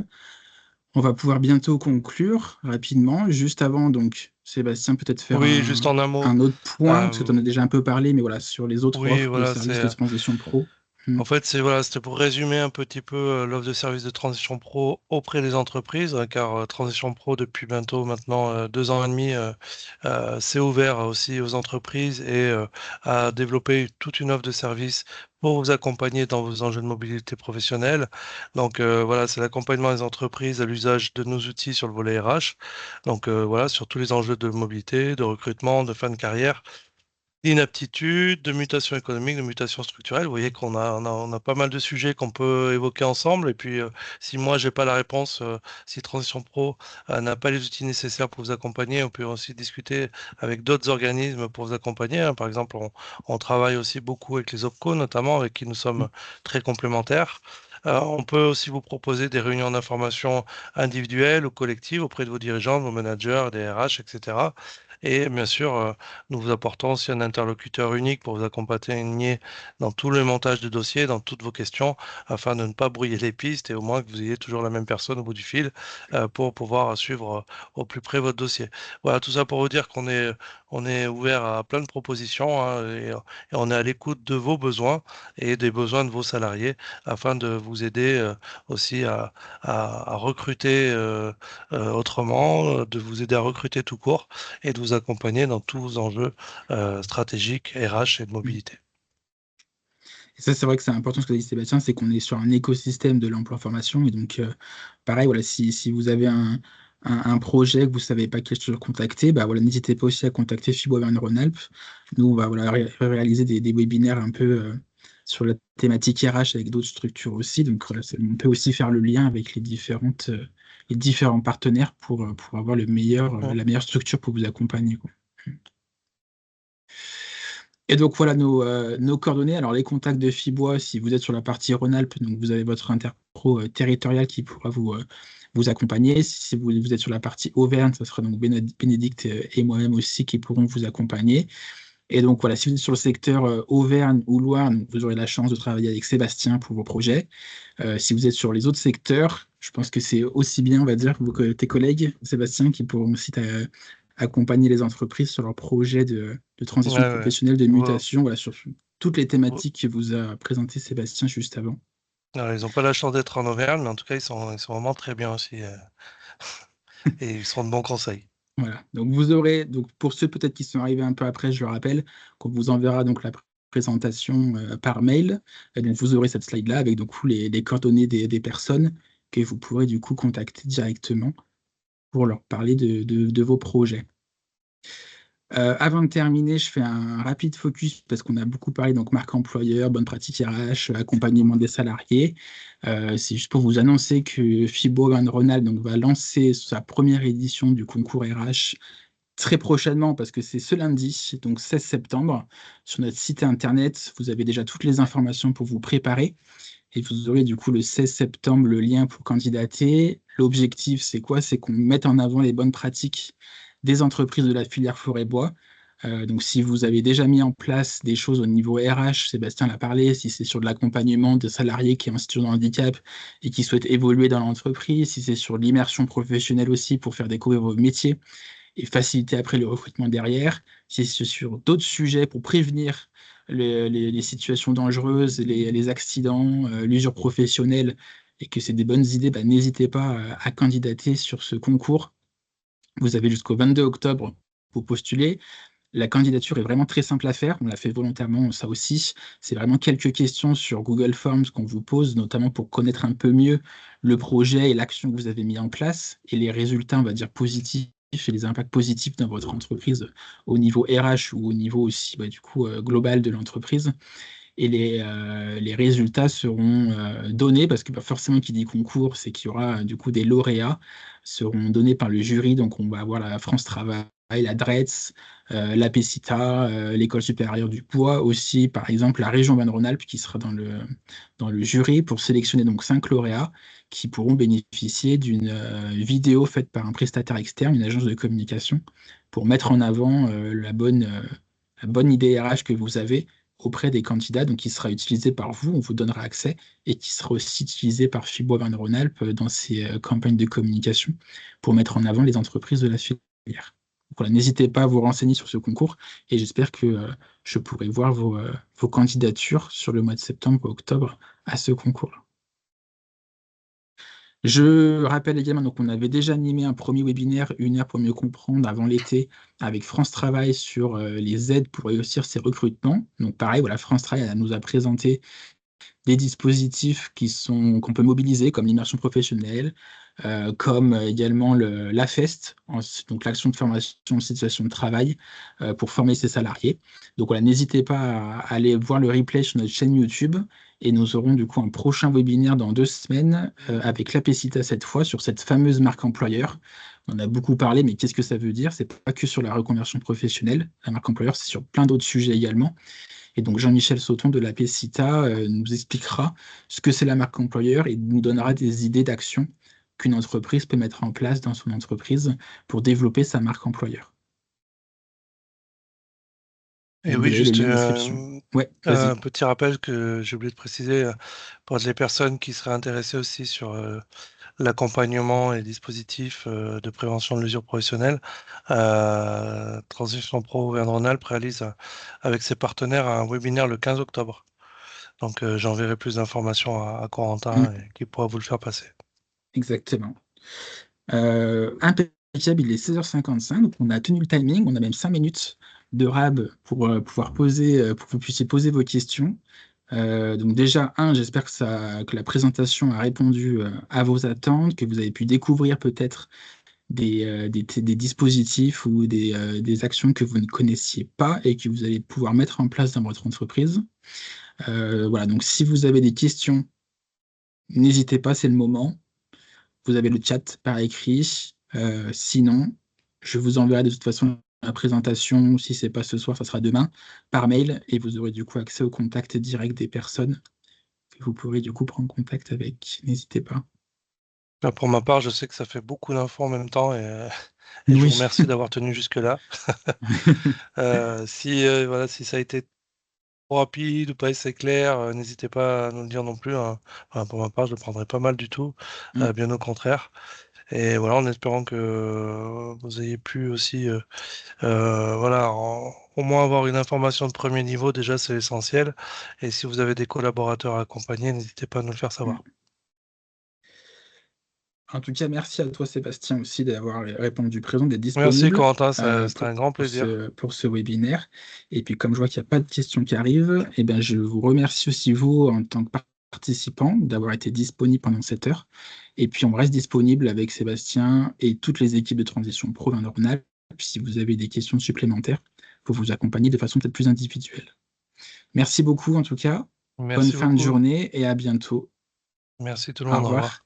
On va pouvoir bientôt conclure rapidement. Juste avant, donc, Sébastien, peut-être faire Oui, juste en un mot. un autre point, parce que tu en as euh, déjà un peu parlé, mais voilà, sur les autres oui, offres de voilà, services de transition pro. Mm, en fait, c'était pour résumer un petit peu l'offre de service de Transition Pro auprès des entreprises, car Transition Pro, depuis bientôt maintenant 2 ans et demi, s'est ouvert aussi aux entreprises et a développé toute une offre de service pour vous accompagner dans vos enjeux de mobilité professionnelle. Donc voilà, c'est l'accompagnement des entreprises à l'usage de nos outils sur le volet RH. Donc voilà, sur tous les enjeux de mobilité, de recrutement, de fin de carrière. D'inaptitude, de mutation économique, de mutation structurelle. Vous voyez qu'on a pas mal de sujets qu'on peut évoquer ensemble. Et puis, si moi, j'ai pas la réponse, si Transition Pro n'a pas les outils nécessaires pour vous accompagner, on peut aussi discuter avec d'autres organismes pour vous accompagner, hein. Par exemple, on travaille aussi beaucoup avec les OPCO, notamment, avec qui nous mm, sommes très complémentaires. On peut aussi vous proposer des réunions d'information individuelles ou collectives auprès de vos dirigeants, de vos managers, des RH, etc. Et bien sûr, nous vous apportons aussi un interlocuteur unique pour vous accompagner dans tout le montage de dossier, dans toutes vos questions, afin de ne pas brouiller les pistes et au moins que vous ayez toujours la même personne au bout du fil pour pouvoir suivre au plus près votre dossier. Voilà, tout ça pour vous dire qu'on est ouvert à plein de propositions, hein, et on est à l'écoute de vos besoins et des besoins de vos salariés afin de vous aider aussi à recruter autrement, de vous aider à recruter tout court et de vous accompagner dans tous vos enjeux stratégiques, RH et de mm. mobilité. Et ça, c'est vrai que c'est important ce que dit Sébastien, c'est qu'on est sur un écosystème de l'emploi-formation. Et donc, pareil, voilà, si vous avez un projet que vous ne savez pas quel structure contacter, bah, voilà, n'hésitez pas aussi à contacter Fibo Auvergne-Rhône-Alpes. Nous, on va voilà, réaliser des webinaires un peu sur la thématique RH avec d'autres structures aussi. Donc, voilà, on peut aussi faire le lien avec les différents partenaires pour avoir Mm. la meilleure structure pour vous accompagner, quoi. Et donc voilà nos coordonnées. Alors les contacts de Fibois, si vous êtes sur la partie Rhône-Alpes, donc vous avez votre interpro territorial qui pourra vous accompagner. Si vous êtes sur la partie Auvergne, ce sera donc Bénédicte et moi-même aussi qui pourront vous accompagner. Et donc voilà, si vous êtes sur le secteur Auvergne ou Loire, donc, vous aurez la chance de travailler avec Sébastien pour vos projets. Si vous êtes sur les autres secteurs, je pense que c'est aussi bien, on va dire, que tes collègues, Sébastien, qui pourront aussi accompagner les entreprises sur leurs projets de Ouais, transition ouais. professionnelle, de Voilà. mutation, voilà, sur toutes les thématiques que vous a présentées Sébastien juste avant. Alors, ils n'ont pas la chance d'être en Auvergne, mais en tout cas, ils sont vraiment très bien aussi. Et ils seront de bons conseils. Voilà. Donc vous aurez, donc pour ceux peut-être qui sont arrivés un peu après, je le rappelle, qu'on vous enverra donc la présentation par mail. Et donc vous aurez cette slide-là avec donc les coordonnées des personnes que vous pourrez du coup contacter directement pour leur parler de vos projets. Avant de terminer, je fais un rapide focus parce qu'on a beaucoup parlé donc marque employeur, bonne pratique RH, accompagnement des salariés. C'est juste pour vous annoncer que Fibo Van Ronald donc, va lancer sa première édition du concours RH très prochainement parce que c'est ce lundi, donc 16 septembre. Sur notre site internet, vous avez déjà toutes les informations pour vous préparer. Et vous aurez du coup le 16 septembre le lien pour candidater. L'objectif, c'est quoi? C'est qu'on mette en avant les bonnes pratiques des entreprises de la filière forêt-bois. Donc, si vous avez déjà mis en place des choses au niveau RH, Sébastien l'a parlé, si c'est sur de l'accompagnement de salariés qui est en situation de handicap et qui souhaitent évoluer dans l'entreprise, si c'est sur l'immersion professionnelle aussi pour faire découvrir vos métiers et faciliter après le recrutement derrière, si c'est sur d'autres sujets pour prévenir les situations dangereuses, les accidents, l'usure professionnelle, et que c'est des bonnes idées, bah, n'hésitez pas à candidater sur ce concours. Vous avez jusqu'au 22 octobre pour postuler. La candidature est vraiment très simple à faire. On l'a fait volontairement, ça aussi. C'est vraiment quelques questions sur Google Forms qu'on vous pose, notamment pour connaître un peu mieux le projet et l'action que vous avez mis en place et les résultats, on va dire, positifs et les impacts positifs dans votre entreprise au niveau RH ou au niveau aussi, du coup, global de l'entreprise. Et les résultats seront donnés, parce que forcément, qui dit concours, c'est qu'il y aura du coup des lauréats, seront donnés par le jury. Donc, on va avoir la France Travail, la DRETS, la PECITA, l'École supérieure du poids, aussi, par exemple, la région Auvergne-Rhône-Alpes qui sera dans le jury pour sélectionner donc 5 lauréats qui pourront bénéficier d'une vidéo faite par un prestataire externe, une agence de communication, pour mettre en avant la bonne idée RH que vous avez auprès des candidats, donc qui sera utilisé par vous, on vous donnera accès, et qui sera aussi utilisé par Fibo Auvergne-Rhône-Alpes dans ses campagnes de communication pour mettre en avant les entreprises de la filière. Donc voilà, n'hésitez pas à vous renseigner sur ce concours, et j'espère que je pourrai voir vos candidatures sur le mois de septembre ou octobre à ce concours. Je rappelle également, donc on avait déjà animé un premier webinaire, 1 heure pour mieux comprendre, avant l'été, avec France Travail sur les aides pour réussir ses recrutements. Donc pareil, voilà, France Travail elle nous a présenté des dispositifs qu'on peut mobiliser, comme l'immersion professionnelle, comme également l'AFEST, donc l'action de formation en situation de travail, pour former ses salariés. Donc voilà, n'hésitez pas à aller voir le replay sur notre chaîne YouTube, et nous aurons du coup un prochain webinaire dans 2 semaines, avec l'APECITA cette fois, sur cette fameuse marque employeur. On en a beaucoup parlé, mais qu'est-ce que ça veut dire? C'est pas que sur la reconversion professionnelle. La marque employeur, c'est sur plein d'autres sujets également. Et donc Jean-Michel Sauton de la PECITA nous expliquera ce que c'est la marque employeur et nous donnera des idées d'action qu'une entreprise peut mettre en place dans son entreprise pour développer sa marque employeur. Et Donc vous oui, avez le juste lien de description. Ouais, un vas-y. petit rappel que j'ai oublié de préciser pour les personnes qui seraient intéressées aussi sur l'accompagnement et les dispositifs de prévention de l'usure professionnelle. Transition Pro Auvergne-Rhône-Alpes réalise avec ses partenaires un webinaire le 15 octobre. Donc j'enverrai plus d'informations à Mm, Corentin et qui pourra vous le faire passer. exactement. Impeccable, il est 16h55, donc on a tenu le timing, on a même 5 minutes de rab pour pouvoir pour que vous puissiez poser vos questions. Donc déjà, j'espère que la présentation a répondu à vos attentes, que vous avez pu découvrir peut-être des dispositifs ou des actions que vous ne connaissiez pas et que vous allez pouvoir mettre en place dans votre entreprise. Voilà, donc si vous avez des questions, n'hésitez pas, c'est le moment. Vous avez le chat par écrit. Sinon, je vous enverrai de toute façon la présentation, si ce n'est pas ce soir, ça sera demain, par mail, et vous aurez du coup accès au contact direct des personnes que vous pourrez du coup prendre contact avec. N'hésitez pas. Pour ma part, je sais que ça fait beaucoup d'infos en même temps et je vous Oui. remercie d'avoir tenu jusque-là. Voilà, si ça a été trop rapide ou pas assez clair, n'hésitez pas à nous le dire non plus, hein. Enfin, pour ma part, je ne le prendrai pas mal du tout, Mm, bien au contraire. Et voilà, en espérant que vous ayez pu aussi, voilà, au moins avoir une information de premier niveau, déjà c'est l'essentiel. Et si vous avez des collaborateurs à accompagner, n'hésitez pas à nous le faire mm. savoir. En tout cas, merci à toi, Sébastien, aussi d'avoir répondu présent, d'être Merci disponible Corentin, c'était pour, un grand pour plaisir. ce webinaire. Et puis, comme je vois qu'il n'y a pas de questions qui arrivent, eh ben, je vous remercie aussi, vous, en tant que participant, d'avoir été disponible pendant cette heure. Et puis, on reste disponible avec Sébastien et toutes les équipes de transition pro Rhône-Alpes si vous avez des questions supplémentaires pour vous accompagner de façon peut-être plus individuelle. Merci beaucoup, en tout cas. Bonne Merci fin de beaucoup. journée et à bientôt. Merci tout le Au monde, au revoir. revoir.